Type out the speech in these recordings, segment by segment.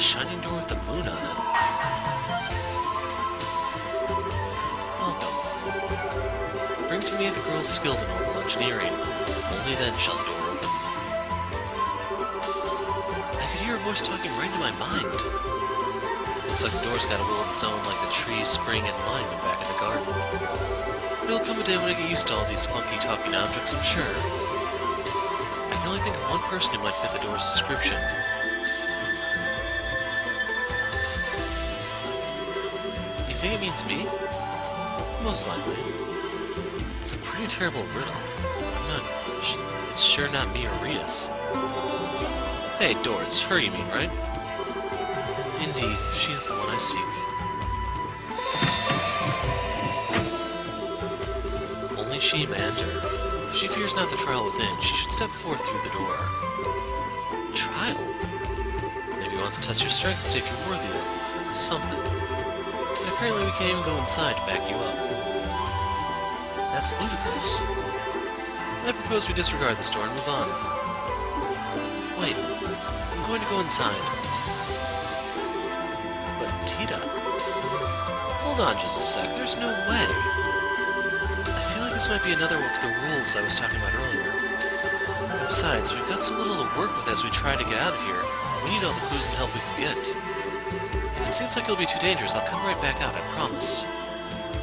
shining door with the moon on it. Welcome. Bring to me the girl skilled in orbital engineering. Only then shall the door open. I could hear a voice talking right into my mind. Looks like the door's got a will of its own, like the trees, spring, and monument back in the garden. But it'll come a day when I get used to all these funky talking objects, I'm sure. I can only think of one person who might fit the door's description. You think it means me? Most likely. It's a pretty terrible riddle. It's sure not me or Rias. Hey, door, it's her you mean, right? Indeed, she is the one I seek. Only she may enter. If she fears not the trial within, she should step forth through the door. Trial? Maybe wants to test your strength to see if you're worthy of something. And apparently we can't even go inside to back you up. That's ludicrous. I propose we disregard this door and move on. Wait, I'm going to go inside. But Tita... Hold on just a sec, there's no way. I feel like this might be another of the rules I was talking about earlier. Besides, we've got so little to work with as we try to get out of here. We need all the clues and help we can get. If it seems like it'll be too dangerous, I'll come right back out, I promise.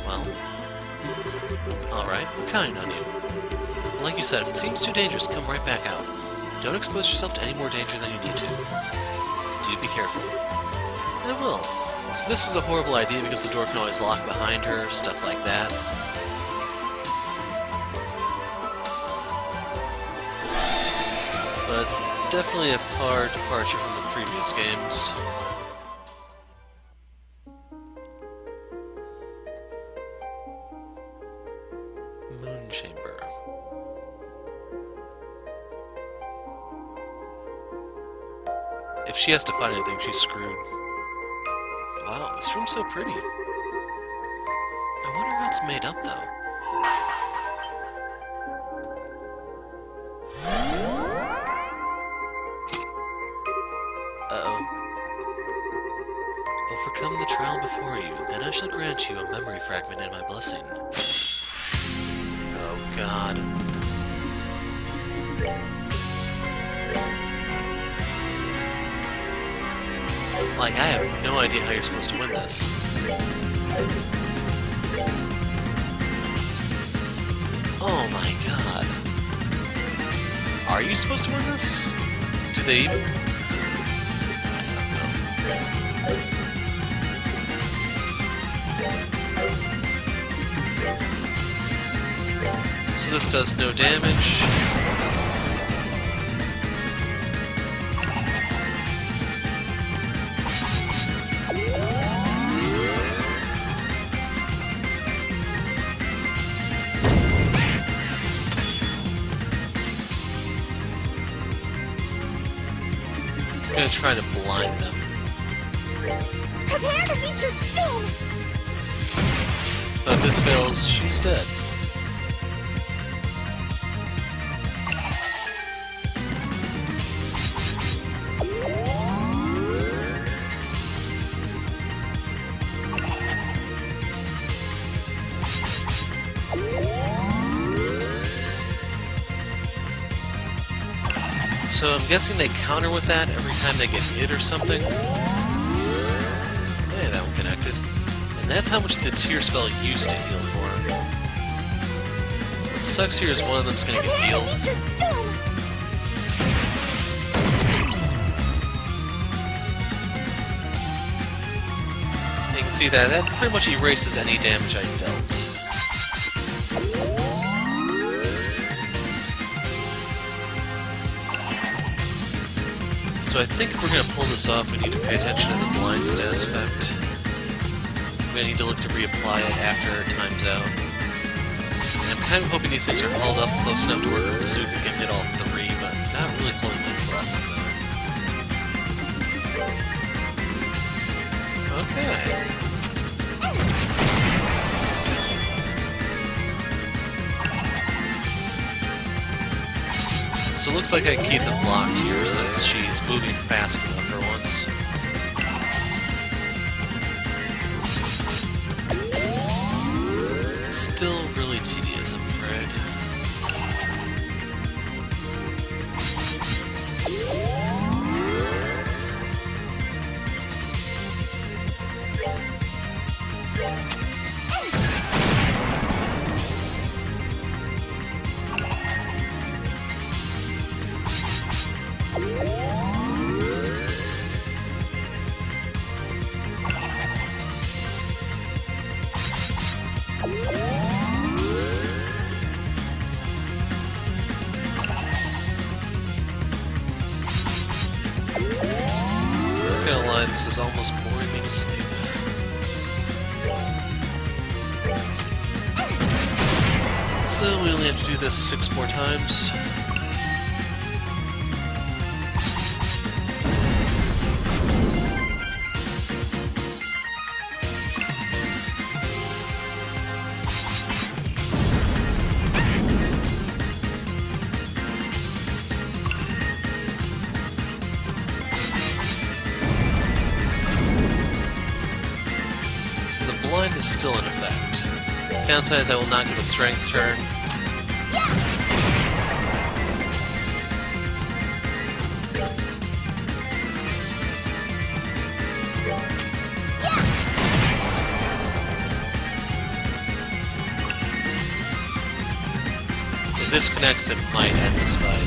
Well... Alright, I'm counting on you. But like you said, if it seems too dangerous, come right back out. Don't expose yourself to any more danger than you need to. Do be careful. I will. So this is a horrible idea because the door can always lock behind her, stuff like that. But it's definitely a far departure from the previous games. Moon Chamber. If she has to find anything, she's screwed. Wow, this room's so pretty. I wonder how it's made up, though. Uh-oh. Overcome the trial before you, then I shall grant you a memory fragment and my blessing. Oh, God. Like, I have no idea how you're supposed to win this. Oh my god. Are you supposed to win this? Do they even... I don't know. So this does no damage. I'm gonna try to blind them. Prepare to meet your doom! But if this fails, she's dead. So I'm guessing they counter with that every time they get hit or something. Hey, that one connected. And that's how much the tear spell used to heal for him. What sucks here is one of them's gonna get healed. You can see that pretty much erases any damage I dealt. So I think if we're going to pull this off, we need to pay attention to the blind status effect. We're going to need to look to reapply it after time's out. And I'm kind of hoping these things are hauled up close enough to where the bazooka can hit all three, but I'm not really holding my breath on that. Okay. So it looks like I can keep them blocked here since she's moving fast enough for once. gonna lie, this is almost boring me to sleep. So we only have to do this 6 more times. So the blind is still in effect. Downside is I will not get a strength turn. If this connects, it might end this fight.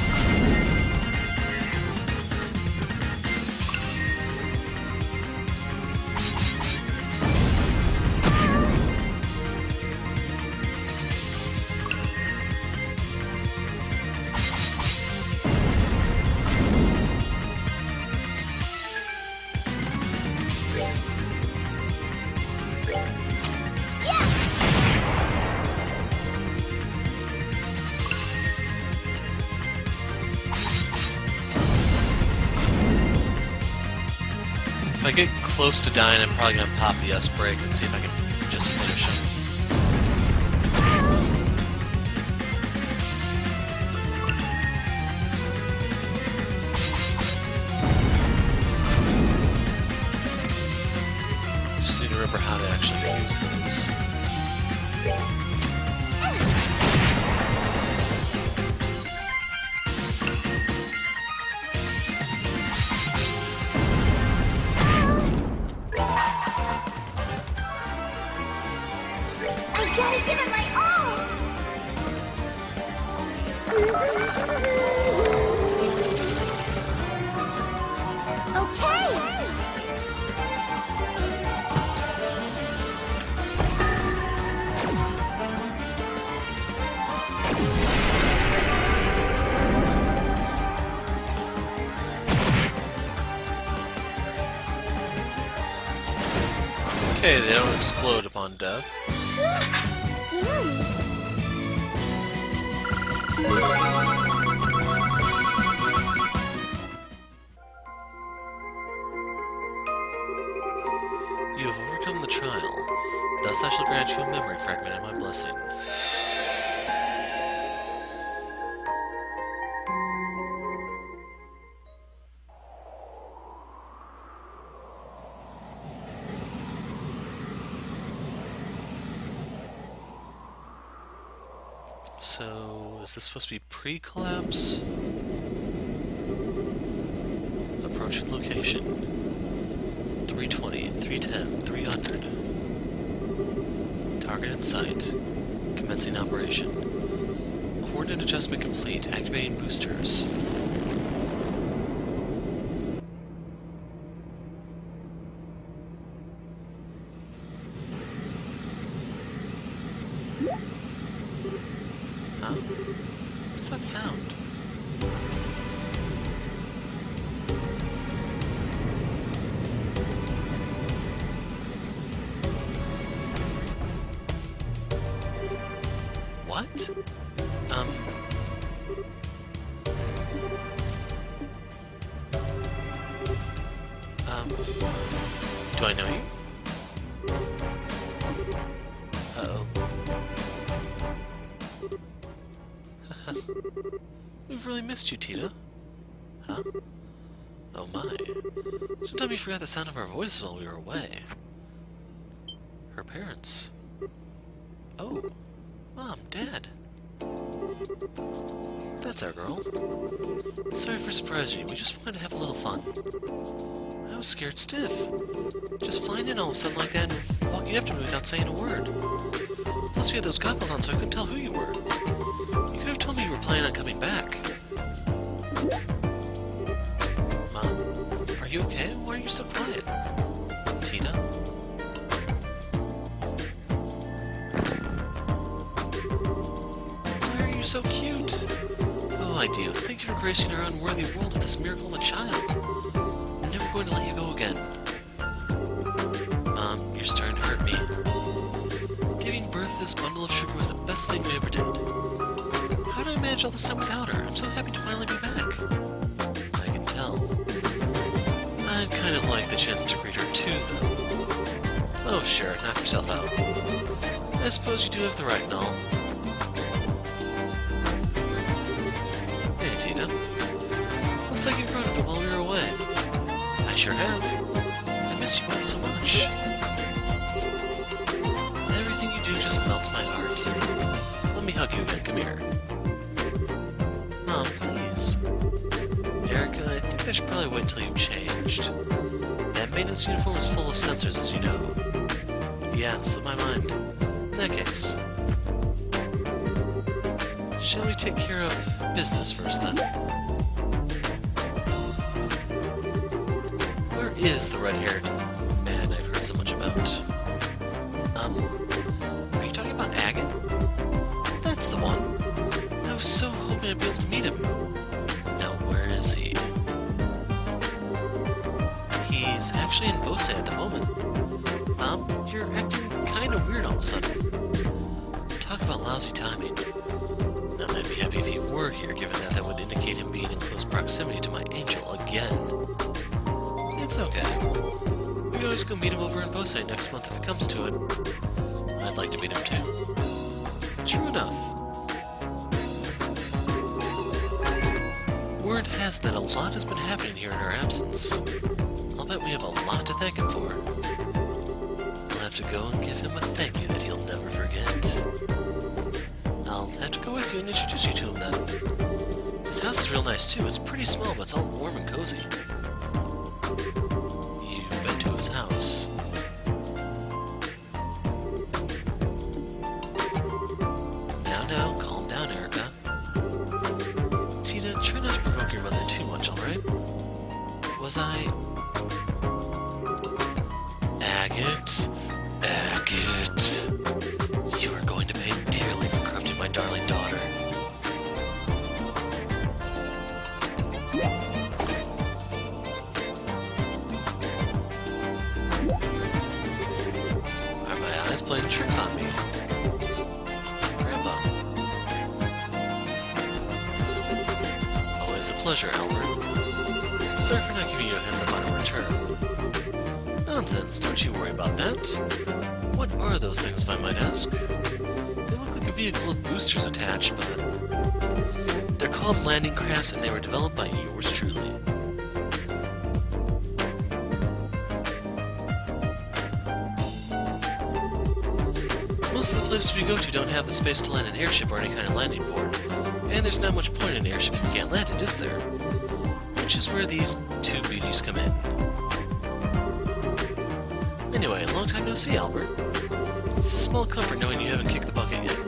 If I get close to dying, I'm probably going to pop the S-brake and see if I can just finish him. Just need to remember how to actually use those. Gotta give it my all! Okay! Okay, they don't explode upon death. You have overcome the trial. Thus I shall grant you a memory fragment of my blessing. So, is this supposed to be pre-collapse? Approaching location. 320, 310, 300. Target in sight. Commencing operation. Coordinate adjustment complete. Activating boosters. Huh? What's that sound? What? Do I know you? Uh-oh. We've really missed you, Tita. Huh? Oh my. Sometimes we forgot the sound of our voices while we were away. Her parents. Oh. Mom, Dad. That's our girl. Sorry for surprising you. We just wanted to have a little fun. I was scared stiff. Just flying in all of a sudden like that and walking up to me without saying a word. Plus you had those goggles on so I couldn't tell who you were. You could have told me you were planning on coming back. Mom, are you okay? Why are you so quiet? Tina? Why are you so cute? Oh, Ideos, thank you for gracing our unworthy world with this miracle of a child. I'm never going to let you go again. you're starting to hurt me. Giving birth to this bundle of sugar was the best thing we ever did. How did I manage all this time without her? I'm so happy to finally be back. I can tell. I'd kind of like the chance to greet her too, though. Oh, sure, knock yourself out. I suppose you do have the right and all. Hey, Tina. Looks like you've grown a bit while we were away. I sure have. I missed you both so much. Everything you do just melts my heart. Let me hug you again. Come here. Mom, please. Erica, I think I should probably wait until you've changed. That maintenance uniform is full of sensors, as you know. Yeah, slipped my mind. In that case, shall we take care of business first, then? Where is the red-haired man I've heard so much about? Are you talking about Agate? That's the one. I was so hoping I'd be able to meet him. Now, where is he? He's actually in Bose at the moment. You're acting kind of weird all of a sudden. Talk about lousy timing. Now, I'd be happy if he were here, given that that would indicate him being in close proximity to my angel again. It's okay. We can always go meet him over in Bose next month if it comes to it. I'd like to meet him too. True enough. Word has that a lot has been happening here in our absence. I'll bet we have a lot to thank him for. I'll have to go and give him a thank you that he'll never forget. I'll have to go with you and introduce you to him then. His house is real nice too. It's pretty small, but it's all warm and cozy. You've been to his house. Now, calm down, Erica. Tina, try not to provoke your mother too much, alright? Was I... Agate? Agate. You are going to pay dearly for corrupting my darling daughter. Are my eyes playing tricks on me? Grandpa. Always a pleasure, Albert. Sorry for not giving you a heads up on a return. Nonsense, don't you worry about that. What are those things, if I might ask? They look like a vehicle with boosters attached, but... they're called landing crafts, and they were developed by yours truly. Most of the places we go to don't have the space to land an airship or any kind of landing board. And there's not much point in an airship if you can't land it, is there? Which is where these two beauties come in. Anyway, long time no see, Albert. It's a small comfort knowing you haven't kicked the bucket yet.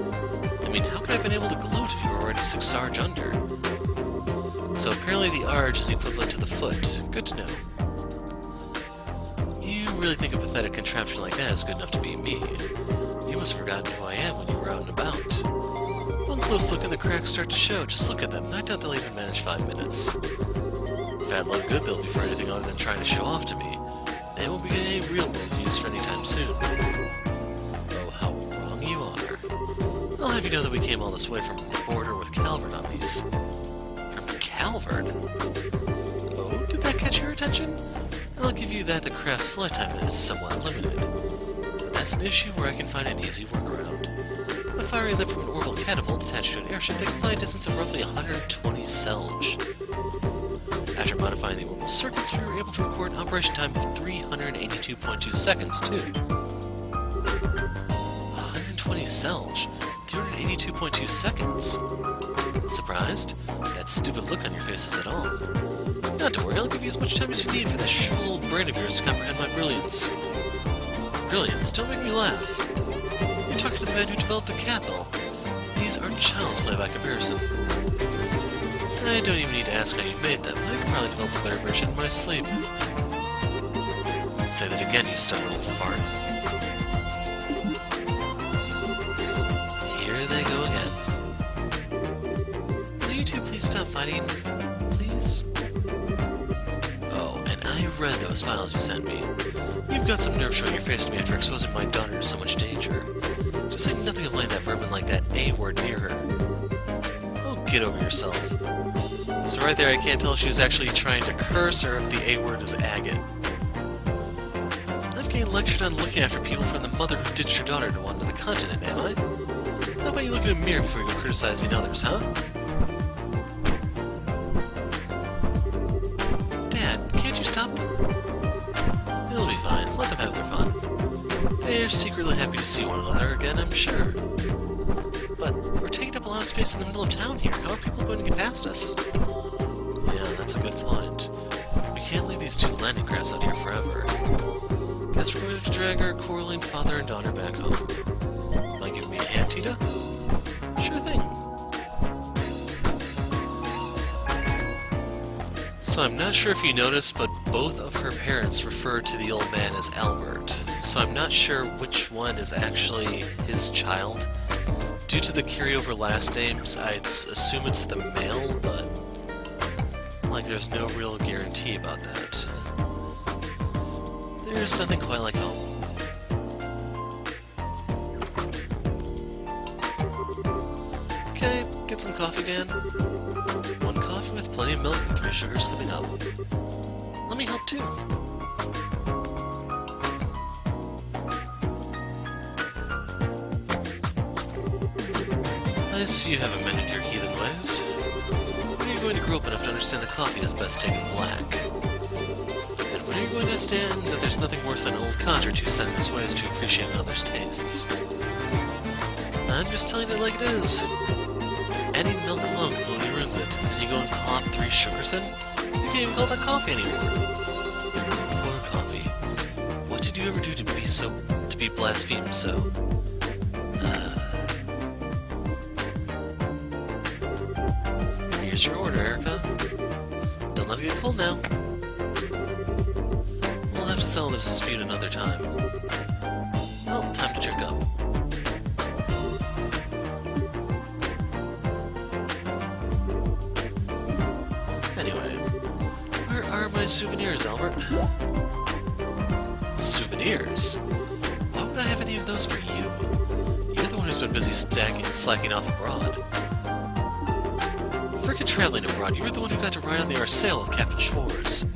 I mean, how could I have been able to gloat if you were already 6 Sarge under? So apparently the Arge is the equivalent to the foot. Good to know. You really think a pathetic contraption like that is good enough to be me? You must have forgotten who I am when you were out and about. One close look and the cracks start to show. Just look at them. I doubt they'll even manage 5 minutes. Fat load good they'll be for anything other than trying to show off to me. They won't be getting any real-world use for any time soon. Oh, how wrong you are. I'll have you know that we came all this way from the border with Calvert on these. From Calvert? Oh, did that catch your attention? I'll give you that the craft's flight time is somewhat limited. But that's an issue where I can find an easy workaround. By firing them from an orbital catapult attached to an airship, they can fly a distance of roughly 120 Selge. After modifying the orbital circuits, we were able to record an operation time of 382.2 seconds, too. 120 Selge? 382.2 seconds? Surprised? That stupid look on your face is at all. Not to worry, I'll give you as much time as you need for that shriveled old brain of yours to comprehend my brilliance. Brilliance? Don't make me laugh. You're talking to the man who developed the capital. These aren't child's play by comparison. I don't even need to ask how you made them. I could probably develop a better version in my sleep. Say that again, you stubborn little fart. Here they go again. Will you two please stop fighting? Please? Oh, and I have read those files you sent me. You've got some nerve showing your face to me after exposing my daughter to so much danger. Just say nothing of letting that vermin like that A word near her. Oh, get over yourself. So right there, I can't tell if she was actually trying to curse or if the A word is agate. I'm getting lectured on looking after people from the mother who ditched her daughter to wander the continent, am I? How about you look in a mirror before you go criticizing others, huh? Dad, can't you stop them? It'll be fine. Let them have their fun. They're secretly happy to see one another again, I'm sure. But we're taking up a lot of space in the middle of town here. How are people going to get past us? Yeah, that's a good point. We can't leave these two landing crabs out here forever. Guess we're going to have to drag our quarreling father and daughter back home. Mind giving me a hand, Tita? Sure thing. So I'm not sure if you noticed, but both of her parents refer to the old man as Albert. So I'm not sure which one is actually his child. Due to the carryover last names, I'd assume it's the male, but like there's no real guarantee about that. There's nothing quite like home. Okay, get some coffee, Dan. One coffee with plenty of milk and 3 sugars coming up. Let me help too. I see you haven't mended your heathen ways. When are you going to grow up enough to understand that coffee is best taken black? And when are you going to understand that there's nothing worse than an old codger who set in his ways to appreciate another's tastes? I'm just telling it like it is. Adding milk alone completely ruins it, and you go and pop 3 sugars in? You can't even call that coffee anymore. Poor coffee. What did you ever do to be blasphemed so? Here's your order, Erica. Don't let it get cold now. We'll have to settle this dispute another time. Well, time to check up. Anyway, where are my souvenirs, Albert? Souvenirs? Why would I have any of those for you? You're the one who's been busy slacking off abroad. Forget traveling abroad, you were the one who got to ride on the Arsail with Captain Schwartz.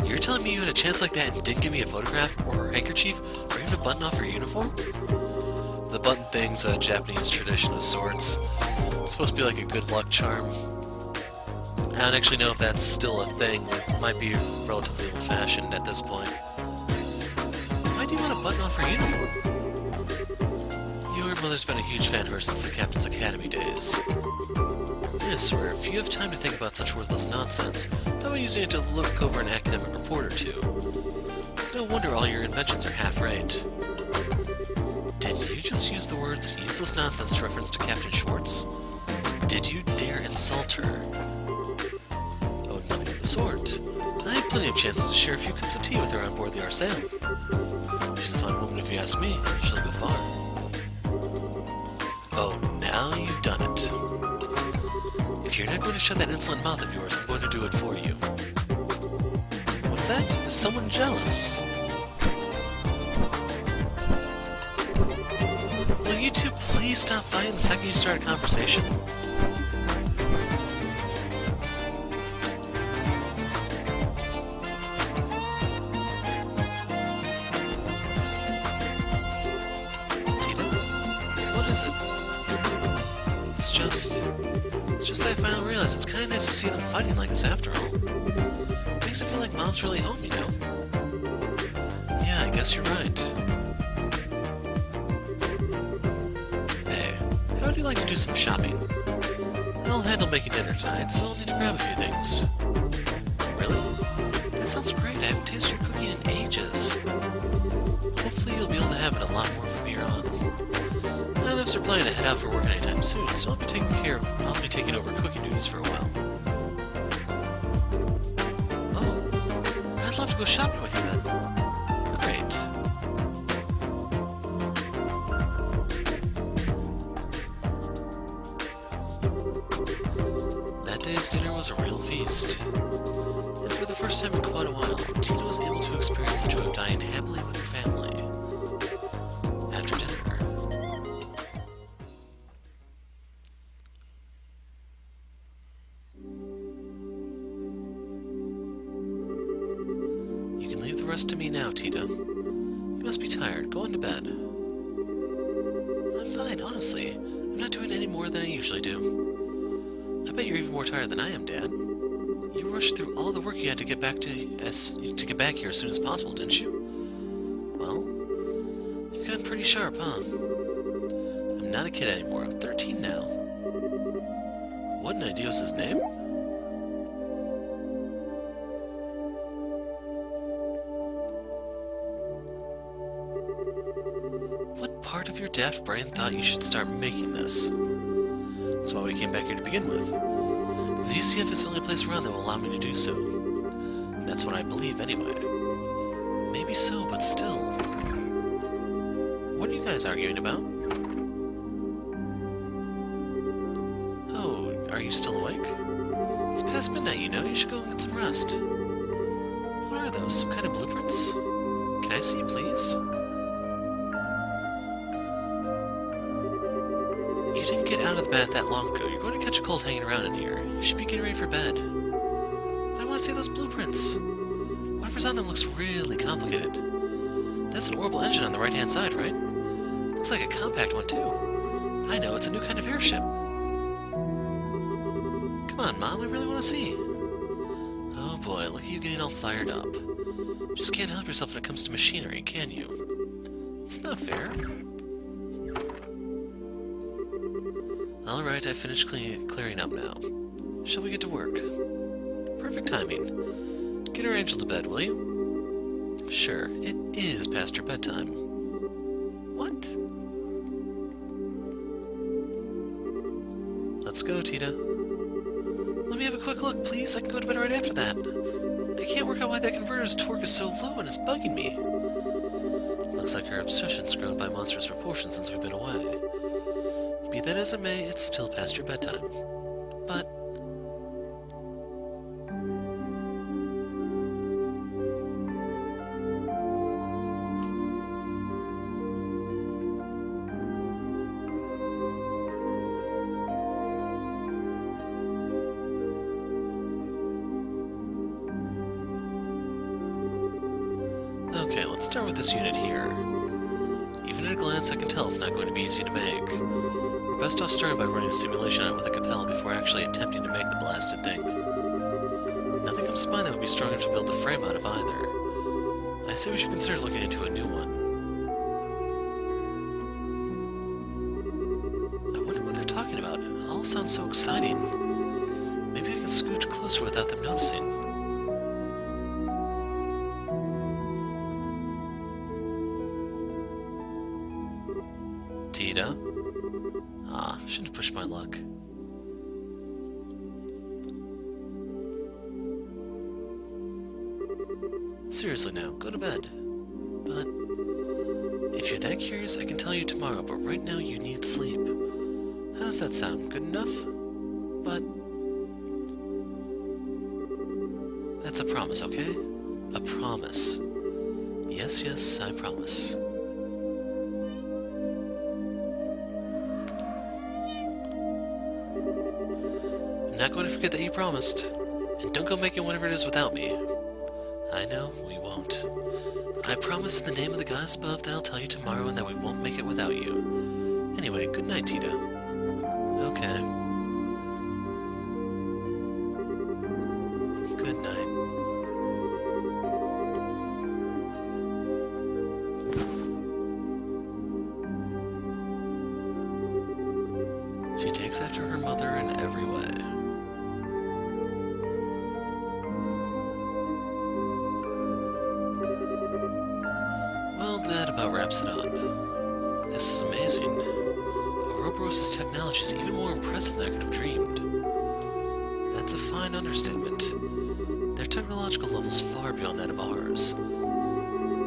You're telling me you had a chance like that and didn't give me a photograph, or a handkerchief, or even a button off your uniform? The button thing's a Japanese tradition of sorts. It's supposed to be like a good luck charm. I don't actually know if that's still a thing. It might be relatively old-fashioned at this point. Why do you want a button off her uniform? Your mother's been a huge fan of her since the Captain's Academy days. I swear, if you have time to think about such worthless nonsense, how about using it to look over an academic report or two? It's no wonder all your inventions are half-right. Did you just use the words useless nonsense to reference to Captain Schwartz? Did you dare insult her? Oh, nothing of the sort. I had plenty of chances to share a few cups of tea with her on board the Arsail. She's a fine woman if you ask me. She'll go far. Oh, now you've done it. If you're not going to shut that insolent mouth of yours, I'm going to do it for you. What's that? Is someone jealous? Will you two please stop fighting the second you start a conversation? Tita? What is it? It's just that I finally realized it's kind of nice to see them fighting like this after all. Makes it feel like Mom's really home, you know? Yeah, I guess you're right. Hey, how would you like to do some shopping? I'll handle making dinner tonight, so I'll need to grab a few things. Really? That sounds great. I haven't tasted your cooking in ages. Hopefully you'll be able to have it a lot more from here on. None of us are planning to head out for work anytime soon, so I'll be taking over cooking duties for a while. Oh, I'd love to go shopping with you then. Great. That day's dinner was a real feast. And for the first time in quite a while, Tina was able to experience the joy of dining happily with her family. After dinner. You can leave the rest to me now, Tita. You must be tired. Go on to bed. I'm fine, honestly. I'm not doing any more than I usually do. I bet you're even more tired than I am, Dad. You rushed through all the work you had to get back here as soon as possible, didn't you? Well, you've gotten pretty sharp, huh? I'm not a kid anymore. I'm 13 now. What an idea was his name? What part of your daft brain thought you should start making this? That's why we came back here to begin with. ZCF is the only place around that will allow me to do so. That's what I believe, anyway. Maybe so, but still. What are you guys arguing about? Oh, are you still awake? It's past midnight, you know. You should go and get some rest. What are those? Some kind of blueprints? Can I see, please? You didn't get out of the bath that long ago. You're going to catch a cold hanging around in here. You should be getting ready for bed. I want to see those blueprints. Whatever's on them looks really complicated. That's an orbital engine on the right-hand side, right? Looks like a compact one, too. I know, it's a new kind of airship. Come on, Mom, I really want to see. Oh boy, look at you getting all fired up. Just can't help yourself when it comes to machinery, can you? It's not fair. Alright, I finished clearing up now. Shall we get to work? Perfect timing. Get our angel to bed, will you? Sure, it is past your bedtime. What? Let's go, Tita. Let me have a quick look, please. I can go to bed right after that. I can't work out why that converter's torque is so low and it's bugging me. Looks like her obsession's grown by monstrous proportions since we've been away. Be that as it may, it's still past your bedtime. But... okay, let's start with this unit here. Even at a glance, I can tell it's not going to be easy to make. We're best off starting by running a simulation on it with a Capella before actually attempting to make the blasted thing. Nothing comes to mind that would be strong enough to build the frame out of either. I say we should consider looking into a new one. I wonder what they're talking about. It all sounds so exciting. Maybe I can scooch closer without them noticing. Tita? Ah, shouldn't have pushed my luck. Seriously now, go to bed. But if you're that curious, I can tell you tomorrow, but right now you need sleep. How does that sound? Good enough? But that's a promise, okay? A promise. Yes, yes, I promise. I'm not going to forget that you promised. And don't go making whatever it is without me. I know, we won't. I promise in the name of the goddess above that I'll tell you tomorrow and that we won't make it without you. Anyway, good night, Tita. Okay. Good night. She takes after her mother in every way. Well, that about wraps it up. This is amazing. Ouroboros' technology is even more impressive than I could have dreamed. That's a fine understatement. Their technological level's far beyond that of ours.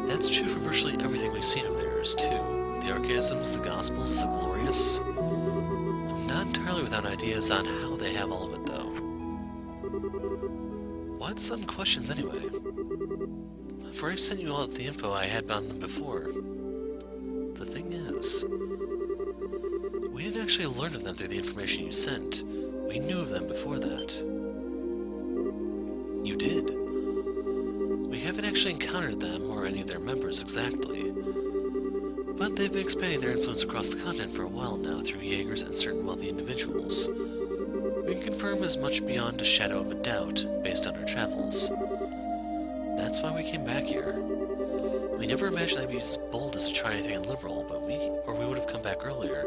That's true for virtually everything we've seen of theirs, too. The Archaisms, the Gospels, the Glorious. I'm not entirely without ideas on how they have all of it, though. What sudden questions anyway? I've already sent you all the info I had on them before. The thing is, we didn't actually learn of them through the information you sent. We knew of them before that. You did. We haven't actually encountered them or any of their members exactly, but they've been expanding their influence across the continent for a while now through Jaegers and certain wealthy individuals. We can confirm as much beyond a shadow of a doubt based on our travels. That's why we came back here. We never imagined I'd be as bold as to try anything illiberal, but we would have come back earlier.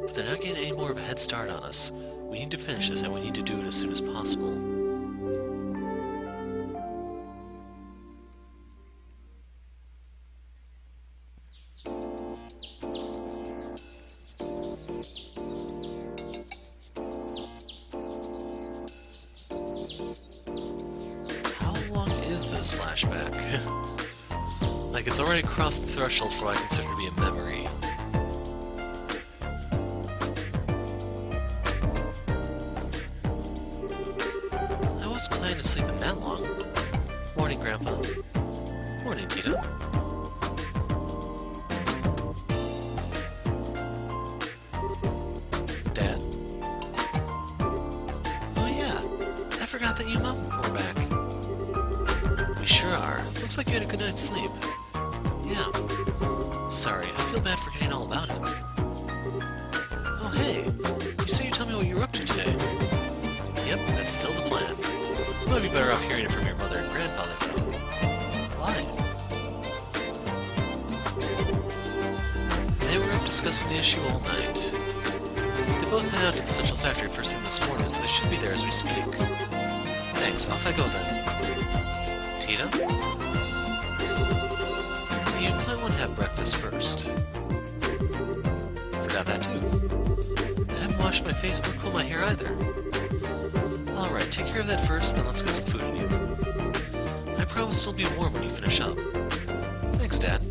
But they're not getting any more of a head start on us. We need to finish this, and we need to do it as soon as possible. How long is this flashback? Like, it's already crossed the threshold for what I consider to be a memory. I wasn't planning to sleep in that long. Morning, Grandpa. Morning, Tita. Dad? Oh yeah, I forgot that you and Mom were back. We sure are. Looks like you had a good night's sleep. Yeah. Sorry, I feel bad for forgetting all about it. Oh hey, you said you'd tell me what you were up to today. Yep, that's still the plan. You might be better off hearing it from your mother and grandfather, though. Why? They were up discussing the issue all night. They both head out to the central factory first thing this morning, so they should be there as we speak. Thanks, off I go then. Tita? You might want to have breakfast first. Forgot that too. I haven't washed my face or combed my hair either. Alright, take care of that first, then let's get some food in you. I promise it'll be warm when you finish up. Thanks, Dad.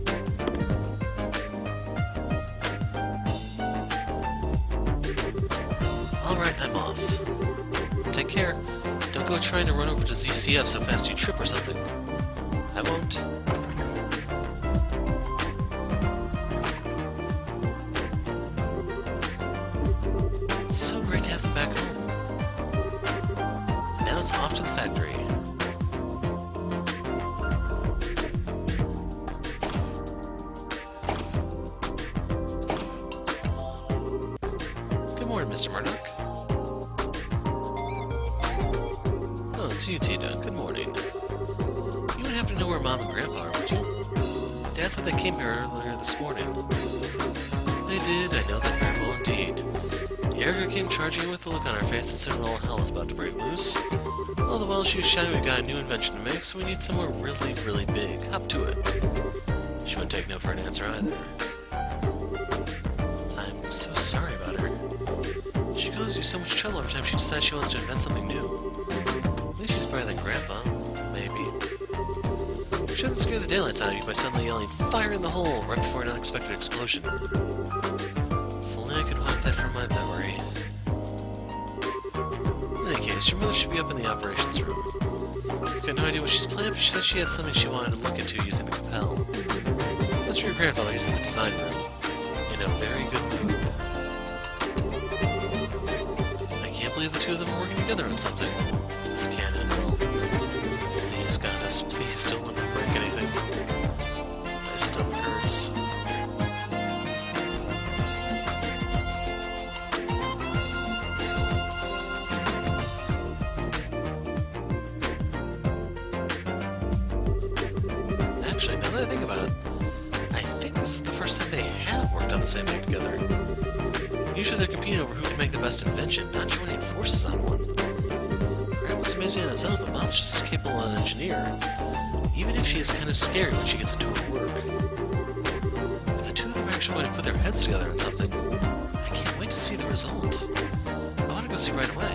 Alright, I'm off. Take care. Don't go trying to run over to ZCF so fast you trip or something. I won't. It's so great to have them back home. And now it's off to the factory. Good morning, Mr. Murdoch. Oh, it's you, Tita. Good morning. You wouldn't happen to know where Mom and Grandpa are, would you? Dad said they came here earlier this morning. They did, I know that very well indeed. Jaeger came charging in with the look on her face that said all hell is about to break loose. All the while she was shouting we got a new invention to make, so we need somewhere really, really big. Hop to it. She wouldn't take no for an answer either. I'm so sorry about her. She causes you so much trouble every time she decides she wants to invent something new. At least she's better than Grandpa. Maybe. She doesn't scare the daylights out of you by suddenly yelling, "Fire in the hole!" right before an unexpected explosion. If only I could wipe that from my memory. In any case, your mother should be up in the operations room. I've got no idea what she's planning, but she said she had something she wanted to look into using the Capel. That's for your grandfather using the design room. In a very good mood. I can't believe the two of them are working together on something. This can't end well. Please, Goddess, please don't let me break anything. My stomach hurts. Actually, now that I think about it, I think this is the first time they have worked on the same thing together. Usually they're competing over who can make the best invention, not joining forces on one. Grandpa's amazing on his own, but Mom's just as capable an engineer, even if she is kind of scary when she gets into her work. If the two of them are actually going to put their heads together on something, I can't wait to see the result. I want to go see right away.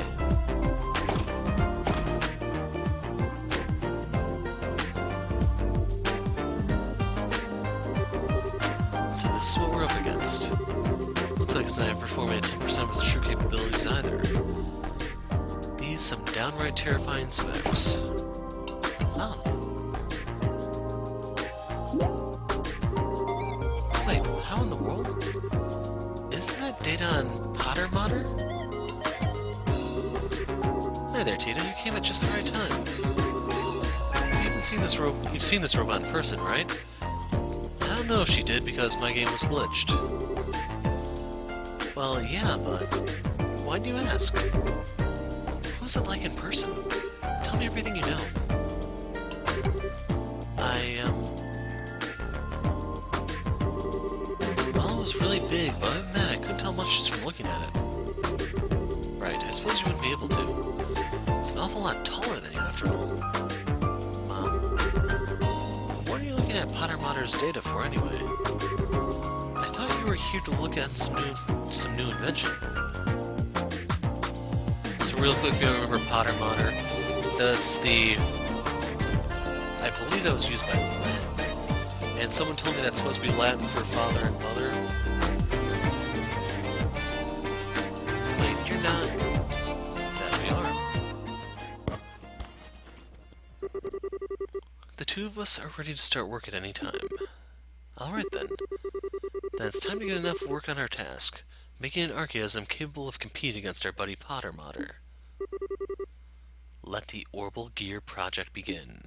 So this is what we're up against. Looks like it's not even performing at 10% of its true capabilities either. These some downright terrifying specs. Oh. Wait, how in the world? Isn't that data on Potter Modder? Hi there, Tita. You came at just the right time. You've seen this robot in person, right? I don't know if she did because my game was glitched. Well, yeah, but why do you ask? What was it like in person? Tell me everything you know. Well, it was really big, but other than that, I couldn't tell much just from looking at it. Right, I suppose you wouldn't be able to. It's an awful lot taller than you, after all. Mom? What are you looking at Potter Modder's data for, anyway? I thought you were here to look at some new invention. So real quick, if you don't remember Potter Modder, that's the... I believe that was used by Ren. And someone told me that's supposed to be Latin for father and mother. Wait, you're not... That we are. The two of us are ready to start work at any time. Alright then. Then it's time to get enough work on our task, making an archaism capable of competing against our buddy Potter Modder. Let the Orbital Gear project begin.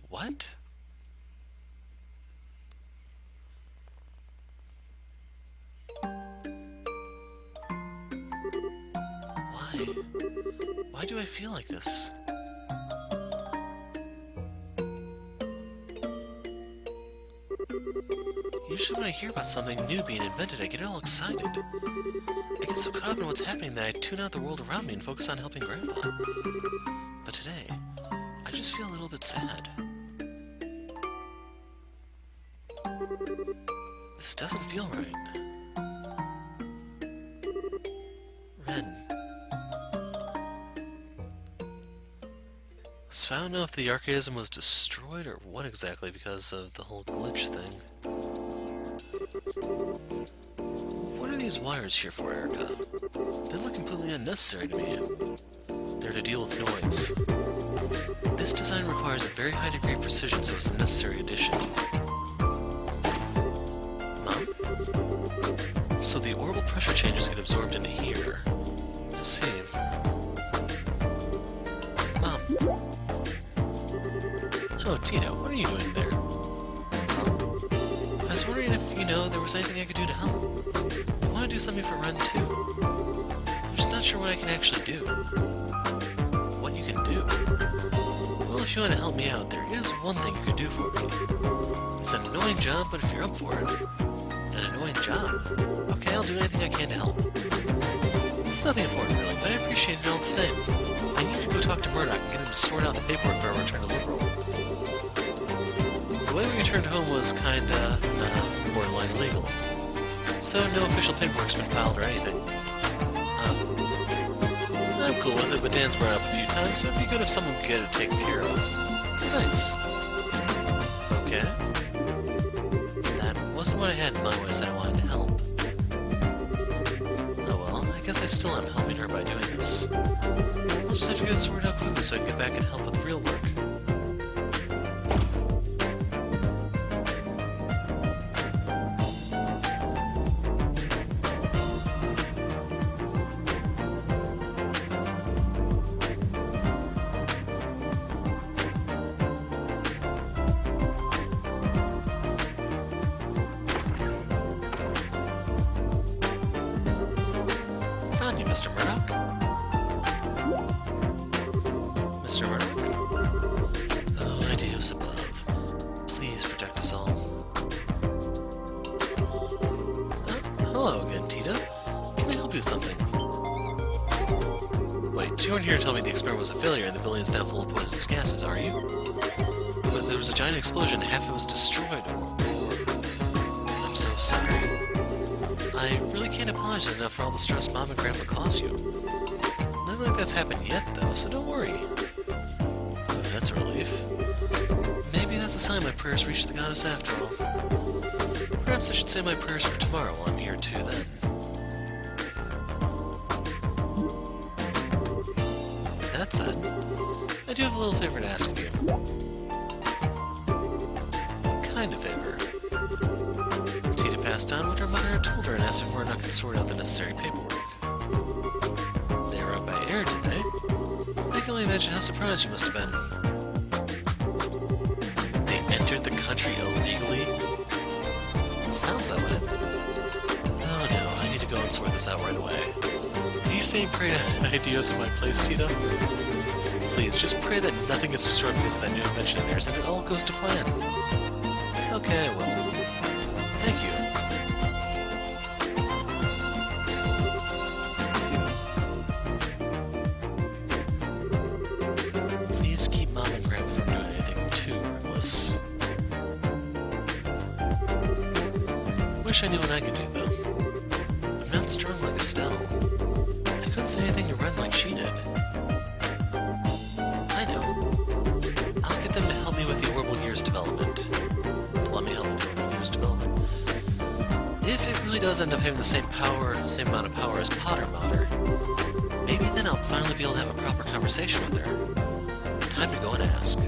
What? Why? Why do I feel like this? Usually when I hear about something new being invented, I get all excited. I get so caught up in what's happening that I tune out the world around me and focus on helping Grandpa. But today, I just feel a little bit sad. This doesn't feel right. Ren. So I don't know if the archaism was destroyed or what exactly because of the whole glitch thing. What are these wires here for, Erica? They look completely unnecessary to me. They're to deal with noise. This design requires a very high degree of precision, so it's a necessary addition. Mom? So the orbital pressure changes get absorbed into here. I see. Mom. Oh, Tina, what are you doing there? I was wondering if, there was anything I could do to help. I want to do something for Ren, too. I'm just not sure what I can actually do. What you can do? Well, if you want to help me out, there is one thing you could do for me. It's an annoying job, but if you're up for it... An annoying job? Okay, I'll do anything I can to help. It's nothing important, really, but I appreciate it all the same. I need to go talk to Murdoch and get him to sort out the paperwork for our return to Liberal. The way we returned home was kinda, borderline illegal. So no official paperwork's been filed or anything. I'm cool with it, but Dan's brought it up a few times, so it'd be good if someone could get it taken care of. So thanks. Okay. That wasn't what I had in mind when I said I wanted to help. Oh well, I guess I still am helping her by doing this. I'll just have to get it sorted out quickly so I can get back and help with real work. Found you, Mr. Murdoch. Mr. Murdoch? Oh, ideas above. Please protect us all. Hello again, Tita. Can I help you with something? Wait, you weren't here to tell me the experiment was a failure and the building is now full of poisonous gases, are you? But there was a giant explosion and half of it was destroyed. I'm so sorry. I really can't apologize enough for all the stress Mom and Grandpa caused you. Nothing like that's happened yet, though, so don't worry. Oh, that's a relief. Maybe that's a sign my prayers reached the goddess after all. Perhaps I should say my prayers for tomorrow while I'm here too then. that said, I do have a little favor to ask of you. What kind of favor? Tita passed on what her mother had told her and asked if Murdoch could sort out the necessary paperwork. They were out by air, did they? I can only imagine how surprised you must have been. They entered the country illegally? It sounds that way. Oh no, I need to go and sort this out right away. Are you staying prey to ideas in my place, Tita? Please, just pray that nothing gets destroyed because of that new invention of theirs and it all goes to plan. Okay, I will. Thank you. Please keep Mom and Grandpa from doing anything too reckless. Wish I knew what I could do, though. I'm not strong like Estelle. I couldn't say anything to Ren like she did. I know. I'll get them to help me with the Orbital Gear's development. To let me help with the Orbital Gear's development. If it really does end up having the same amount of power as Potter Mater, maybe then I'll finally be able to have a proper conversation with her. Time to go and ask.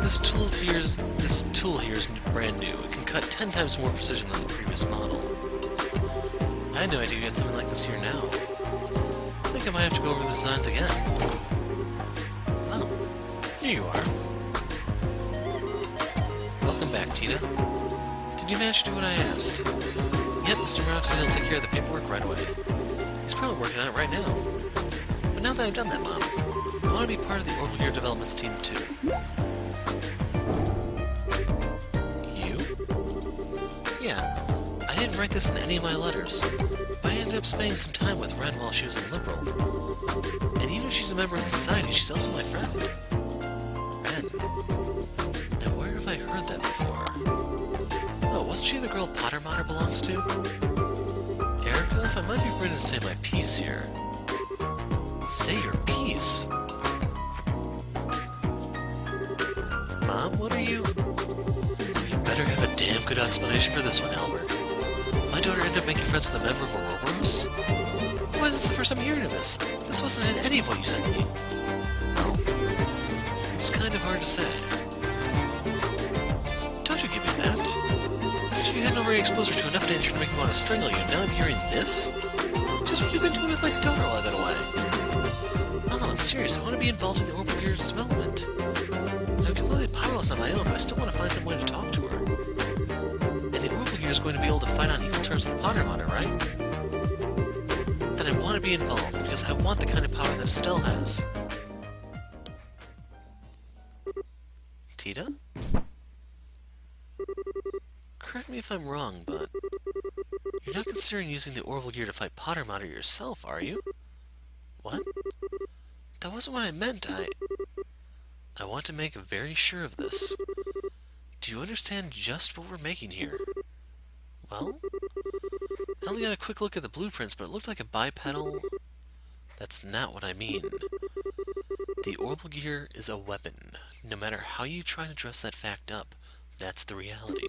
This tool here is brand new. It can cut 10 times more precision than the previous model. I had no idea you had something like this here now. I think I might have to go over the designs again. Oh, here you are. Welcome back, Tita. Did you manage to do what I asked? Yep, Mr. Murdoch said he'll take care of the paperwork right away. He's probably working on it right now. But now that I've done that, Mom, I want to be part of the Orbital Gear Developments team too. Yeah, I didn't write this in any of my letters, but I ended up spending some time with Ren while she was in Liberal. And even if she's a member of the society, she's also my friend. Ren. Now where have I heard that before? Oh, wasn't she the girl Potter Mater belongs to? Erica, if I might be ready to say my piece here. Say your piece? Mom, what are you... Better have a damn good explanation for this one, Albert. My daughter ended up making friends with a member of Ouroboros? Why is this the first I'm hearing of this? This wasn't in any of what you sent me. Well, it was kind of hard to say. Don't you give me that. As if you hadn't already exposed her to enough danger to make me want to strangle you, and now I'm hearing this? Just what you've been doing with my daughter while I've been away. Oh, no, I'm serious. I want to be involved in the Orbital Gear's development. I'm completely powerless on my own, but I still want to find some way to talk to her. And the Orbital Gear is going to be able to fight on equal terms with the Potter Mater, right? Then I want to be involved, because I want the kind of power that Estelle has. Tita? Correct me if I'm wrong, but... You're not considering using the Orbital Gear to fight Potter Mater yourself, are you? What? That wasn't what I meant, I want to make very sure of this. Do you understand just what we're making here? Well, I only got a quick look at the blueprints, but it looked like a bipedal... That's not what I mean. The Orbital Gear is a weapon. No matter how you try to dress that fact up, that's the reality.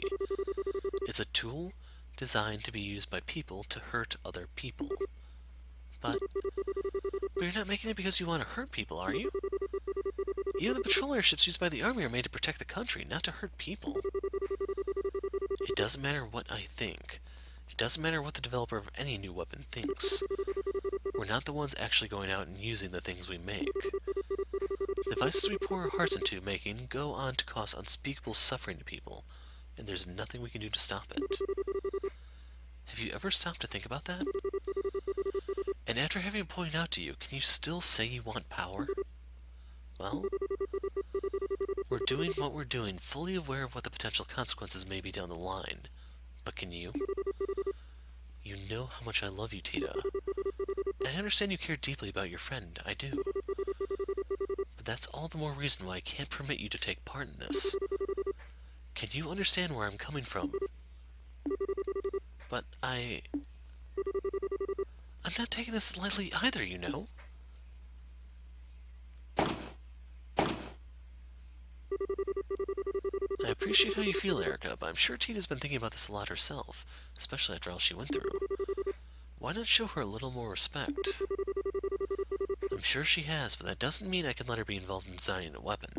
It's a tool designed to be used by people to hurt other people. But you're not making it because you want to hurt people, are you? Even the patrol airships used by the Army are made to protect the country, not to hurt people. It doesn't matter what I think. It doesn't matter what the developer of any new weapon thinks. We're not the ones actually going out and using the things we make. The devices we pour our hearts into making go on to cause unspeakable suffering to people, and there's nothing we can do to stop it. Have you ever stopped to think about that? And after having it pointed out to you, can you still say you want power? Well, we're doing what we're doing, fully aware of what the potential consequences may be down the line. But can you? You know how much I love you, Tita. And I understand you care deeply about your friend, I do. But that's all the more reason why I can't permit you to take part in this. Can you understand where I'm coming from? But I'm not taking this lightly either, you know. I appreciate appreciate how you feel, Erica, but I'm sure Tina's been thinking about this a lot herself, especially after all she went through. Why not show her a little more respect? I'm sure she has, but that doesn't mean I can let her be involved in designing a weapon.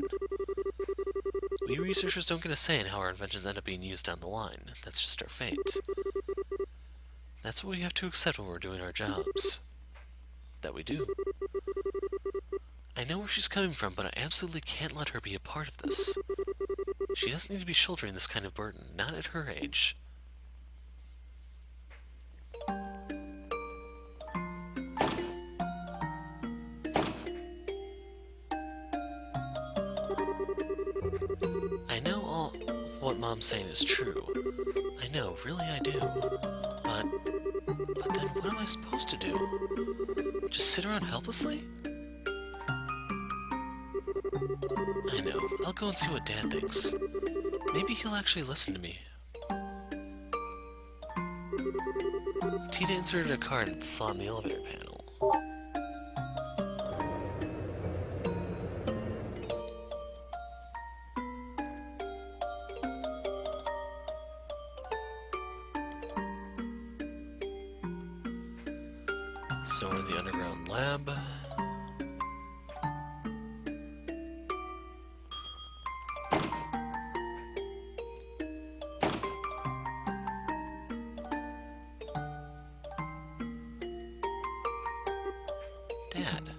We researchers don't get a say in how our inventions end up being used down the line. That's just our fate. That's what we have to accept when we're doing our jobs. That we do. I know where she's coming from, but I absolutely can't let her be a part of this. She doesn't need to be shouldering this kind of burden, not at her age. I know all of what Mom's saying is true. I know, really I do. But then what am I supposed to do? Just sit around helplessly? I know. I'll go and see what Dad thinks. Maybe he'll actually listen to me. Tina inserted a card at the slot in the elevator panel. So we're in the underground lab. Dad.